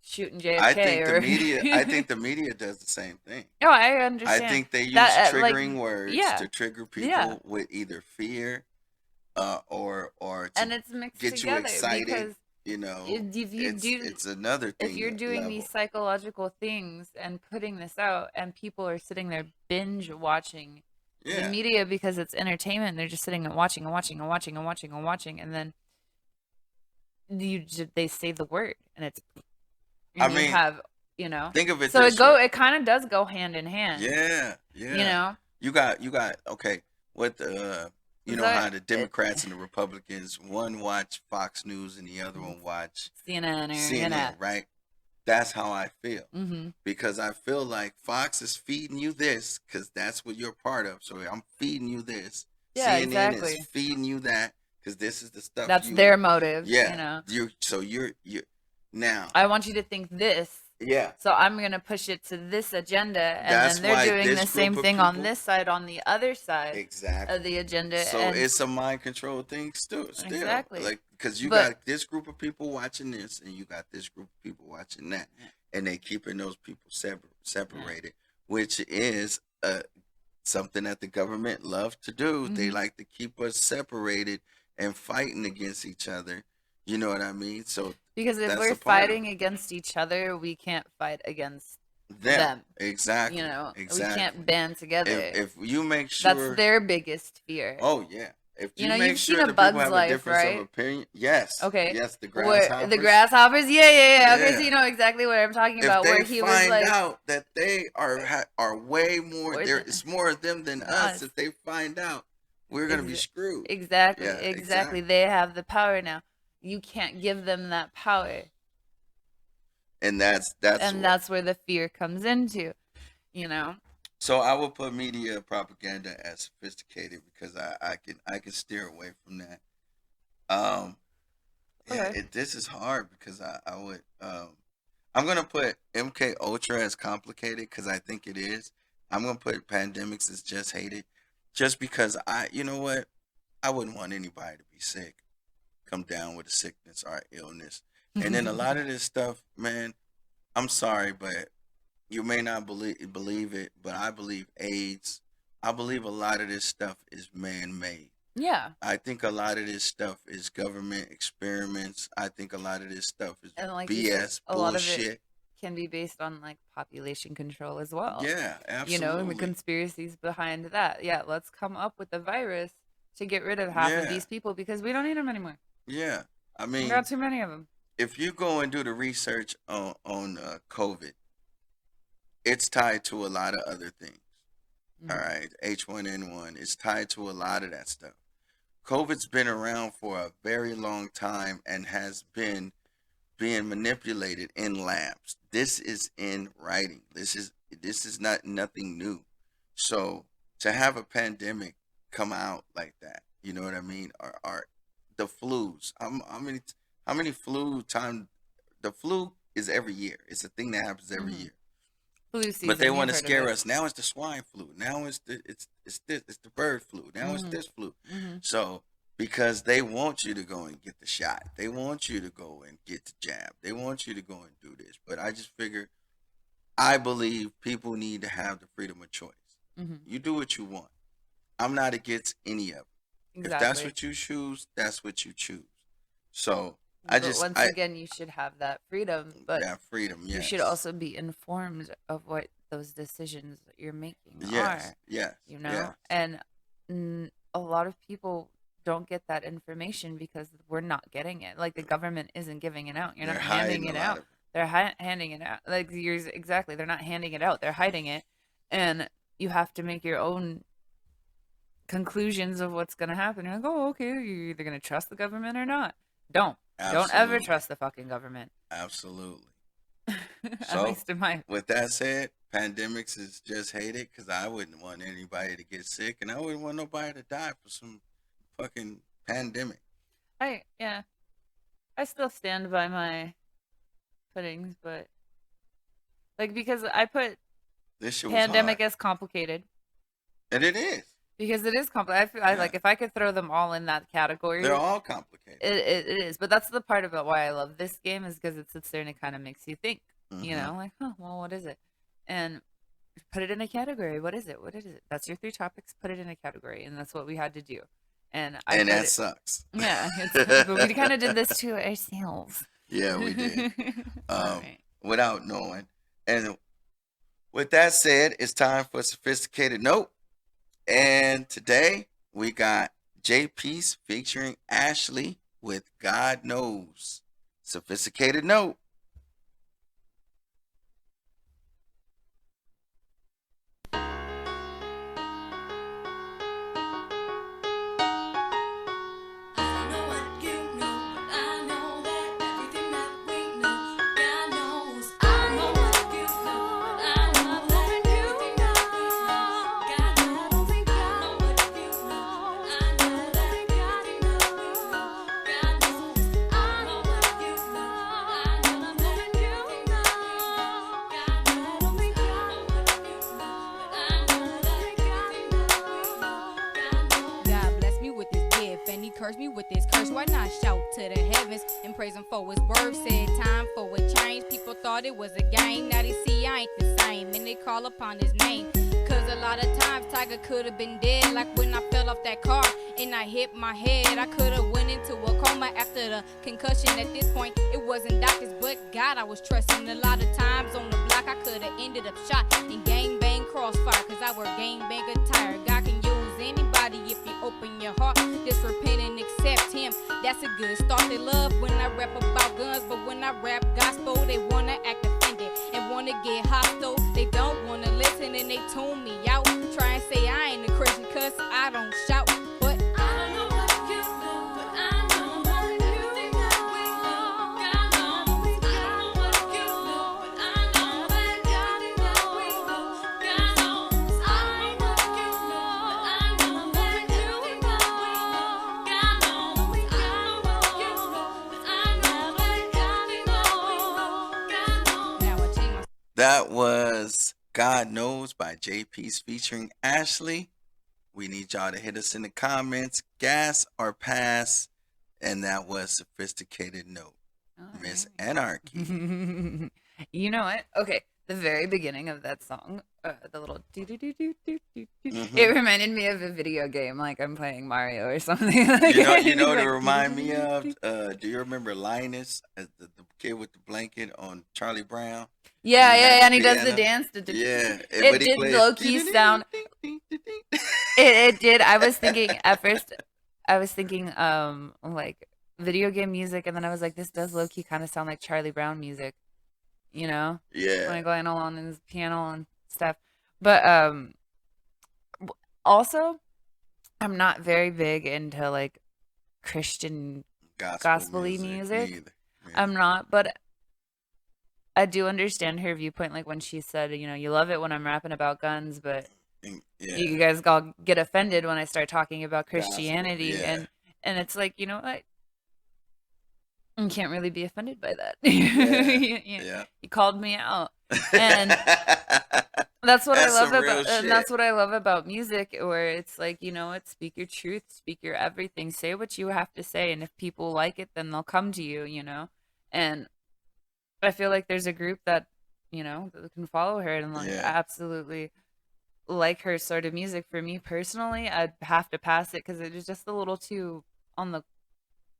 [SPEAKER 2] shooting
[SPEAKER 1] I
[SPEAKER 2] JFK
[SPEAKER 1] think the
[SPEAKER 2] or
[SPEAKER 1] media. I think the media does the same thing.
[SPEAKER 2] No, I
[SPEAKER 1] I
[SPEAKER 2] understand.
[SPEAKER 1] think they use
[SPEAKER 2] That like
[SPEAKER 1] triggering words
[SPEAKER 2] yeah.
[SPEAKER 1] to trigger
[SPEAKER 2] Yeah.
[SPEAKER 1] people with either fear, or to
[SPEAKER 2] And it's mixed
[SPEAKER 1] get you
[SPEAKER 2] together
[SPEAKER 1] excited.
[SPEAKER 2] because
[SPEAKER 1] You know,
[SPEAKER 2] if you do
[SPEAKER 1] it's another
[SPEAKER 2] if
[SPEAKER 1] thing
[SPEAKER 2] you're doing these
[SPEAKER 1] level.
[SPEAKER 2] psychological things and putting this out and people are sitting there binge watching the
[SPEAKER 1] Yeah,
[SPEAKER 2] media because it's entertainment, they're just sitting and watching and watching and watching and watching and watching, and then they say the word and it's
[SPEAKER 1] I
[SPEAKER 2] and you
[SPEAKER 1] mean,
[SPEAKER 2] have
[SPEAKER 1] think of it
[SPEAKER 2] so
[SPEAKER 1] this way.
[SPEAKER 2] it kind of does go hand in hand.
[SPEAKER 1] Yeah,
[SPEAKER 2] You
[SPEAKER 1] yeah.
[SPEAKER 2] know,
[SPEAKER 1] You got okay. What the you know
[SPEAKER 2] so
[SPEAKER 1] how the Democrats and the Republicans, one watch Fox News and the other one watch
[SPEAKER 2] CNN or
[SPEAKER 1] CNN, right? That's how I feel.
[SPEAKER 2] Mm-hmm.
[SPEAKER 1] Because I feel like Fox is feeding you this because that's what you're part of. So I'm feeding you this.
[SPEAKER 2] Yeah,
[SPEAKER 1] CNN
[SPEAKER 2] exactly.
[SPEAKER 1] is feeding you that because this is the stuff
[SPEAKER 2] That's
[SPEAKER 1] you.
[SPEAKER 2] their motive.
[SPEAKER 1] Yeah. You're now.
[SPEAKER 2] I want you to think this.
[SPEAKER 1] Yeah.
[SPEAKER 2] So I'm gonna push it to this agenda, and
[SPEAKER 1] That's
[SPEAKER 2] then they're
[SPEAKER 1] why
[SPEAKER 2] doing
[SPEAKER 1] this
[SPEAKER 2] the same
[SPEAKER 1] group of
[SPEAKER 2] thing on
[SPEAKER 1] people.
[SPEAKER 2] this side, on the other side
[SPEAKER 1] Exactly.
[SPEAKER 2] of the agenda.
[SPEAKER 1] So
[SPEAKER 2] and
[SPEAKER 1] it's a mind control thing still.
[SPEAKER 2] Exactly.
[SPEAKER 1] Like, because you
[SPEAKER 2] But-
[SPEAKER 1] got this group of people watching this and you got this group of people watching that. And they keeping those people separated, which is something that the government love to do. They like to keep us separated and fighting against each other. You know what I mean? So
[SPEAKER 2] because if
[SPEAKER 1] that's
[SPEAKER 2] we're
[SPEAKER 1] a part of
[SPEAKER 2] fighting against each other, we can't fight against
[SPEAKER 1] them.
[SPEAKER 2] them.
[SPEAKER 1] Exactly.
[SPEAKER 2] You know,
[SPEAKER 1] Exactly.
[SPEAKER 2] we can't band together.
[SPEAKER 1] If you make sure
[SPEAKER 2] That's their biggest fear.
[SPEAKER 1] Oh yeah. If you,
[SPEAKER 2] You know,
[SPEAKER 1] make
[SPEAKER 2] you've
[SPEAKER 1] sure
[SPEAKER 2] seen A
[SPEAKER 1] that people
[SPEAKER 2] Bug's
[SPEAKER 1] have
[SPEAKER 2] Life,
[SPEAKER 1] a difference
[SPEAKER 2] right?
[SPEAKER 1] of opinion, yes.
[SPEAKER 2] Okay.
[SPEAKER 1] Yes, the
[SPEAKER 2] Where
[SPEAKER 1] grasshoppers.
[SPEAKER 2] the grasshoppers, yeah. Okay,
[SPEAKER 1] Yeah.
[SPEAKER 2] so you know exactly what I'm talking about.
[SPEAKER 1] If
[SPEAKER 2] Where
[SPEAKER 1] they
[SPEAKER 2] he was
[SPEAKER 1] find
[SPEAKER 2] like,
[SPEAKER 1] out that they are way more,
[SPEAKER 2] Or
[SPEAKER 1] there
[SPEAKER 2] the-
[SPEAKER 1] is more of them than us.
[SPEAKER 2] us.
[SPEAKER 1] If they find out, we're gonna be screwed.
[SPEAKER 2] Exactly,
[SPEAKER 1] Yeah,
[SPEAKER 2] exactly. They have the power now. You can't give them that power,
[SPEAKER 1] And that's
[SPEAKER 2] where the fear comes into. You know.
[SPEAKER 1] So I will put media propaganda as sophisticated because I can steer away from that. Yeah,
[SPEAKER 2] Okay.
[SPEAKER 1] this is hard because I would I'm gonna put MK Ultra as complicated because I think it is. I'm gonna put pandemics as just hated, just because you know what, I wouldn't want anybody to be sick, come down with a sickness or illness, and then a lot of this stuff, man. I'm sorry, but you may not believe it, but I believe AIDS. I believe a lot of this stuff is man-made.
[SPEAKER 2] Yeah.
[SPEAKER 1] I think a lot of this stuff is government experiments. I think a lot of this stuff is
[SPEAKER 2] And like
[SPEAKER 1] BS,
[SPEAKER 2] you said, a lot of
[SPEAKER 1] bullshit.
[SPEAKER 2] it can be based on like population control as well.
[SPEAKER 1] Yeah, absolutely.
[SPEAKER 2] You know, and the conspiracies behind that. Yeah, let's come up with a virus to get rid of half of these people because we don't need them anymore.
[SPEAKER 1] Yeah, I
[SPEAKER 2] We
[SPEAKER 1] mean,
[SPEAKER 2] got too many of them.
[SPEAKER 1] if you go and do the research on COVID, it's tied to a lot of other things. All right, H1N1 is tied to a lot of that stuff. COVID's been around for a very long time and has been being manipulated in labs. This is in writing. This is not nothing new. So to have a pandemic come out like that, you know what I mean? Or the flus. How many flu time? The flu is every year. It's a thing that happens every
[SPEAKER 2] Mm-hmm.
[SPEAKER 1] year.
[SPEAKER 2] Flu
[SPEAKER 1] But they
[SPEAKER 2] season,
[SPEAKER 1] want
[SPEAKER 2] you've
[SPEAKER 1] to
[SPEAKER 2] heard of
[SPEAKER 1] scare
[SPEAKER 2] it.
[SPEAKER 1] us. Now it's the swine flu. Now it's the bird flu. Now it's
[SPEAKER 2] Mm-hmm.
[SPEAKER 1] this flu.
[SPEAKER 2] Mm-hmm.
[SPEAKER 1] So because they want you to go and get the shot, they want you to go and get the jab, they want you to go and do this. But I just figure, I believe people need to have the freedom of choice.
[SPEAKER 2] Mm-hmm.
[SPEAKER 1] You do what you want. I'm not against any of it. If that's
[SPEAKER 2] Exactly.
[SPEAKER 1] what you choose, that's what you choose. So
[SPEAKER 2] But once again, you should have that freedom, but
[SPEAKER 1] that freedom.
[SPEAKER 2] you
[SPEAKER 1] Yes.
[SPEAKER 2] should also be informed of what those decisions that you're making
[SPEAKER 1] Yes.
[SPEAKER 2] are.
[SPEAKER 1] Yes.
[SPEAKER 2] You know,
[SPEAKER 1] Yes.
[SPEAKER 2] and a lot of people don't get that information because we're not getting it. Like the government isn't giving it out. You're
[SPEAKER 1] They're
[SPEAKER 2] not handing
[SPEAKER 1] hiding
[SPEAKER 2] it
[SPEAKER 1] a lot
[SPEAKER 2] out.
[SPEAKER 1] of it.
[SPEAKER 2] They're handing it out. Like you're exactly. They're not handing it out. They're hiding it, and you have to make your own conclusions of what's going to happen. You're like, oh, okay, you're either going to trust the government or not. Don't ever
[SPEAKER 1] Absolutely.
[SPEAKER 2] trust the fucking government.
[SPEAKER 1] Absolutely.
[SPEAKER 2] At
[SPEAKER 1] So,
[SPEAKER 2] least in my
[SPEAKER 1] with that said, pandemics is just hated because I wouldn't want anybody to get sick, and I wouldn't want nobody to die for some fucking pandemic.
[SPEAKER 2] I still stand by my puddings, but like because I put
[SPEAKER 1] This shit was
[SPEAKER 2] pandemic
[SPEAKER 1] hard.
[SPEAKER 2] as complicated
[SPEAKER 1] And it is.
[SPEAKER 2] because it is complicated. I feel
[SPEAKER 1] Yeah.
[SPEAKER 2] like if I could throw them all in that category,
[SPEAKER 1] They're all complicated.
[SPEAKER 2] it is. But that's the part about why I love this game is because it sits there and it kind of makes you think. You know, like, oh, well, what is it? And put it in a category. What is it? What is it? That's your 3 topics. Put it in a category, and that's what we had to do. And
[SPEAKER 1] that sucks.
[SPEAKER 2] Yeah, but we kind of did this to ourselves.
[SPEAKER 1] Yeah, we did.
[SPEAKER 2] Right.
[SPEAKER 1] Without knowing. And with that said, it's time for Sophisticated Note. And today we got JP's featuring Ashley with God Knows. Sophisticated Note.
[SPEAKER 3] Curse me with this curse, why not shout to the heavens and praise him for his word? Said time for a change, people thought it was a game. Now they see I ain't the same, and they call upon his name. Cause a lot of times Tiger could have been dead, like when I fell off that car and I hit my head. I could have went into a coma after the concussion. At this point, it wasn't doctors, but God I was trusting. A lot of times on the block, I could have ended up shot in gang bang crossfire. Cause I wear gang bang attire. God can use anybody if you open your heart. Just repent and accept him. That's a good start. They love when I rap about guns, but when I rap gospel, they wanna act offended and wanna get hostile. They don't wanna listen and they tune me out. Try and say I ain't a Christian cause I don't shout. But I don't know what you know, but I know what you know. God knows. I don't know what you know, but I know that God knows. God knows. I don't know what you know, but I know that you know. God knows. I don't know what you know, but I know that God knows. God knows. Now I change my.
[SPEAKER 1] That was God Knows by JP's featuring Ashley. We need y'all to hit us in the comments, gas or pass. And that was Sophisticated Note. Miss Anarchy.
[SPEAKER 2] You know what? Okay, the very beginning of that song, the little it reminded me of a video game, like I'm playing Mario or something. Like
[SPEAKER 1] You know what it remind me of? Do you remember Linus, as the kid with the blanket on Charlie Brown?
[SPEAKER 2] Yeah, and he does the dance.
[SPEAKER 1] Yeah.
[SPEAKER 2] It did low-key sound. It did. I was thinking at first, like video game music, and then I was like, this does low-key kind of sound like Charlie Brown music, you know?
[SPEAKER 1] Yeah.
[SPEAKER 2] When going along in his piano and stuff. But also, I'm not very big into like Christian gospel-y music. I'm not, but I do understand her viewpoint. Like when she said, you know, you love it when I'm rapping about guns, but
[SPEAKER 1] Yeah.
[SPEAKER 2] You guys all get offended when I start talking about Christianity,
[SPEAKER 1] yeah.
[SPEAKER 2] and it's like, you know what? You can't really be offended by that.
[SPEAKER 1] Yeah.
[SPEAKER 2] You called me out, and that's what I
[SPEAKER 1] That's
[SPEAKER 2] love
[SPEAKER 1] some real
[SPEAKER 2] about, and
[SPEAKER 1] shit.
[SPEAKER 2] that's what I love about music, where it's like, you know what? Speak your truth, speak your everything, say what you have to say, and if people like it, then they'll come to you. You know, and I feel like there's a group that, you know, that can follow her and like
[SPEAKER 1] Yeah.
[SPEAKER 2] absolutely like her sort of music. For me personally, I'd have to pass it because it was just a little too on the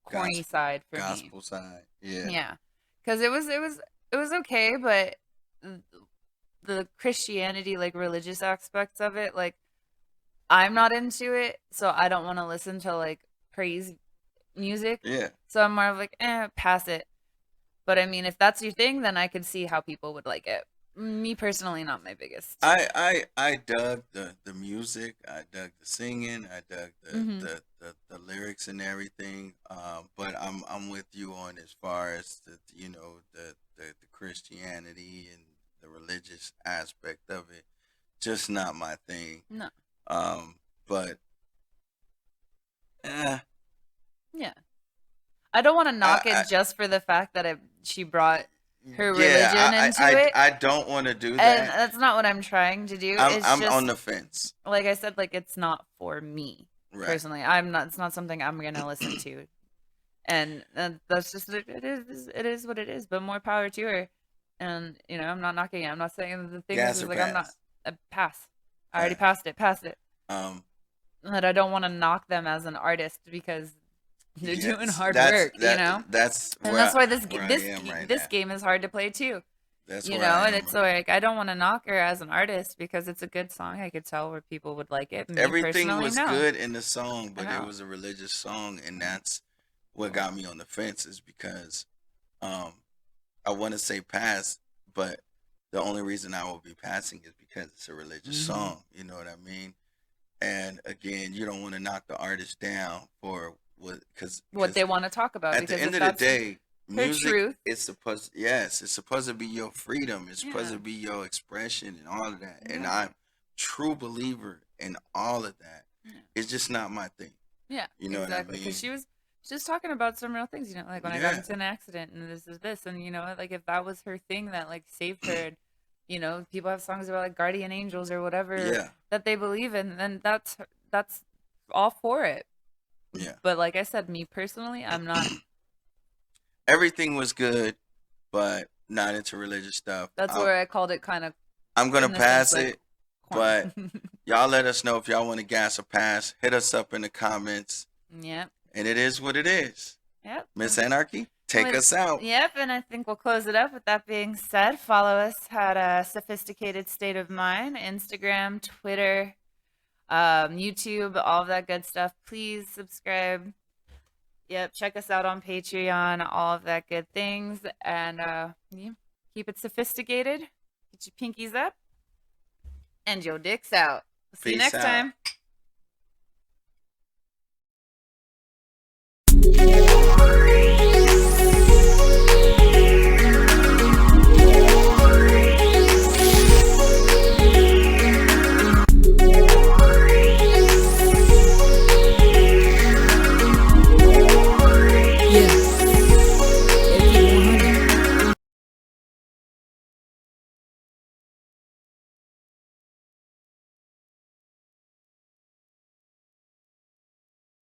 [SPEAKER 2] corny side for me.
[SPEAKER 1] Gospel side. Yeah.
[SPEAKER 2] Yeah, because it was okay, but the Christianity, like religious aspects of it, like I'm not into it, so I don't want to listen to like praise music.
[SPEAKER 1] Yeah.
[SPEAKER 2] So I'm more of like, pass it. But I mean, if that's your thing, then I could see how people would like it. Me personally, not my biggest.
[SPEAKER 1] I dug the music. I dug the singing. I dug
[SPEAKER 2] Mhm.
[SPEAKER 1] the lyrics and everything. But I'm with you on as far as the the Christianity and the religious aspect of it. Just not my thing.
[SPEAKER 2] No.
[SPEAKER 1] But
[SPEAKER 2] Yeah. I don't want to knock
[SPEAKER 1] I-
[SPEAKER 2] it just for the fact that she brought her
[SPEAKER 1] yeah,
[SPEAKER 2] religion into it.
[SPEAKER 1] I don't want to do
[SPEAKER 2] And
[SPEAKER 1] that.
[SPEAKER 2] that's not what I'm trying to do.
[SPEAKER 1] I'm
[SPEAKER 2] It's
[SPEAKER 1] I'm
[SPEAKER 2] just
[SPEAKER 1] on the fence.
[SPEAKER 2] like I said, like it's not for me
[SPEAKER 1] Right.
[SPEAKER 2] personally. I'm not. It's not something I'm gonna listen to, and that's just it. It is what it is. But more power to her. And you know, I'm not knocking it. I'm not saying the thing
[SPEAKER 1] Gas
[SPEAKER 2] is
[SPEAKER 1] or
[SPEAKER 2] like I'm not
[SPEAKER 1] pass?
[SPEAKER 2] pass. I already
[SPEAKER 1] Pass.
[SPEAKER 2] passed it.
[SPEAKER 1] Um,
[SPEAKER 2] That I don't want to knock them as an artist because they're doing
[SPEAKER 1] yes,
[SPEAKER 2] hard
[SPEAKER 1] that's
[SPEAKER 2] work, you
[SPEAKER 1] that
[SPEAKER 2] know.
[SPEAKER 1] that's
[SPEAKER 2] And
[SPEAKER 1] where
[SPEAKER 2] that's why this
[SPEAKER 1] where I
[SPEAKER 2] this
[SPEAKER 1] am right
[SPEAKER 2] this
[SPEAKER 1] now.
[SPEAKER 2] game is hard to play too.
[SPEAKER 1] That's
[SPEAKER 2] You
[SPEAKER 1] where
[SPEAKER 2] know,
[SPEAKER 1] I
[SPEAKER 2] and
[SPEAKER 1] am.
[SPEAKER 2] it's like I don't want to knock her as an artist because it's a good song. I could tell where people would like it. Me
[SPEAKER 1] Everything
[SPEAKER 2] personally,
[SPEAKER 1] was
[SPEAKER 2] no.
[SPEAKER 1] good in the song, but it
[SPEAKER 2] know.
[SPEAKER 1] was a religious song, and that's what got me on the fence. Is because I want to say pass, but the only reason I will be passing is because it's a religious
[SPEAKER 2] Mhm.
[SPEAKER 1] song. You know what I mean? And again, you don't want to knock the artist down for
[SPEAKER 2] What they want to talk about.
[SPEAKER 1] at
[SPEAKER 2] Because
[SPEAKER 1] the end
[SPEAKER 2] if
[SPEAKER 1] of the
[SPEAKER 2] that's
[SPEAKER 1] day,
[SPEAKER 2] her
[SPEAKER 1] music
[SPEAKER 2] truth,
[SPEAKER 1] it's supposed to be your freedom. It's supposed
[SPEAKER 2] Yeah.
[SPEAKER 1] to be your expression and all of that. And
[SPEAKER 2] Yeah.
[SPEAKER 1] I'm true believer in all of that.
[SPEAKER 2] Yeah.
[SPEAKER 1] It's just not my thing.
[SPEAKER 2] yeah,
[SPEAKER 1] You know
[SPEAKER 2] exactly.
[SPEAKER 1] what I mean?
[SPEAKER 2] Because she was just talking about some real things. You know, like when I got into an accident and this is this, and you know, like if that was her thing that like saved her. And, you know, people have songs about like guardian angels or whatever
[SPEAKER 1] Yeah.
[SPEAKER 2] that they believe in, and that's all for it.
[SPEAKER 1] Yeah.
[SPEAKER 2] But like I said, me personally, I'm not.
[SPEAKER 1] Everything was good, but not into religious stuff.
[SPEAKER 2] That's where I called it kind of.
[SPEAKER 1] I'm gonna
[SPEAKER 2] in the
[SPEAKER 1] pass
[SPEAKER 2] sense,
[SPEAKER 1] it,
[SPEAKER 2] like,
[SPEAKER 1] but y'all let us know if y'all want to gas or pass. Hit us up in the comments.
[SPEAKER 2] Yep.
[SPEAKER 1] And it is what it is.
[SPEAKER 2] Yep.
[SPEAKER 1] Miss Anarchy, take us out.
[SPEAKER 2] Yep, and I think we'll close it up. With that being said, follow us at a Sophisticated State of Mind, Instagram, Twitter, YouTube, all of that good stuff. Please subscribe. Yep, check us out on Patreon, all of that good things, and yeah, keep it sophisticated. Get your pinkies up, and your dicks out. See you
[SPEAKER 1] Peace
[SPEAKER 2] next
[SPEAKER 1] out.
[SPEAKER 2] time.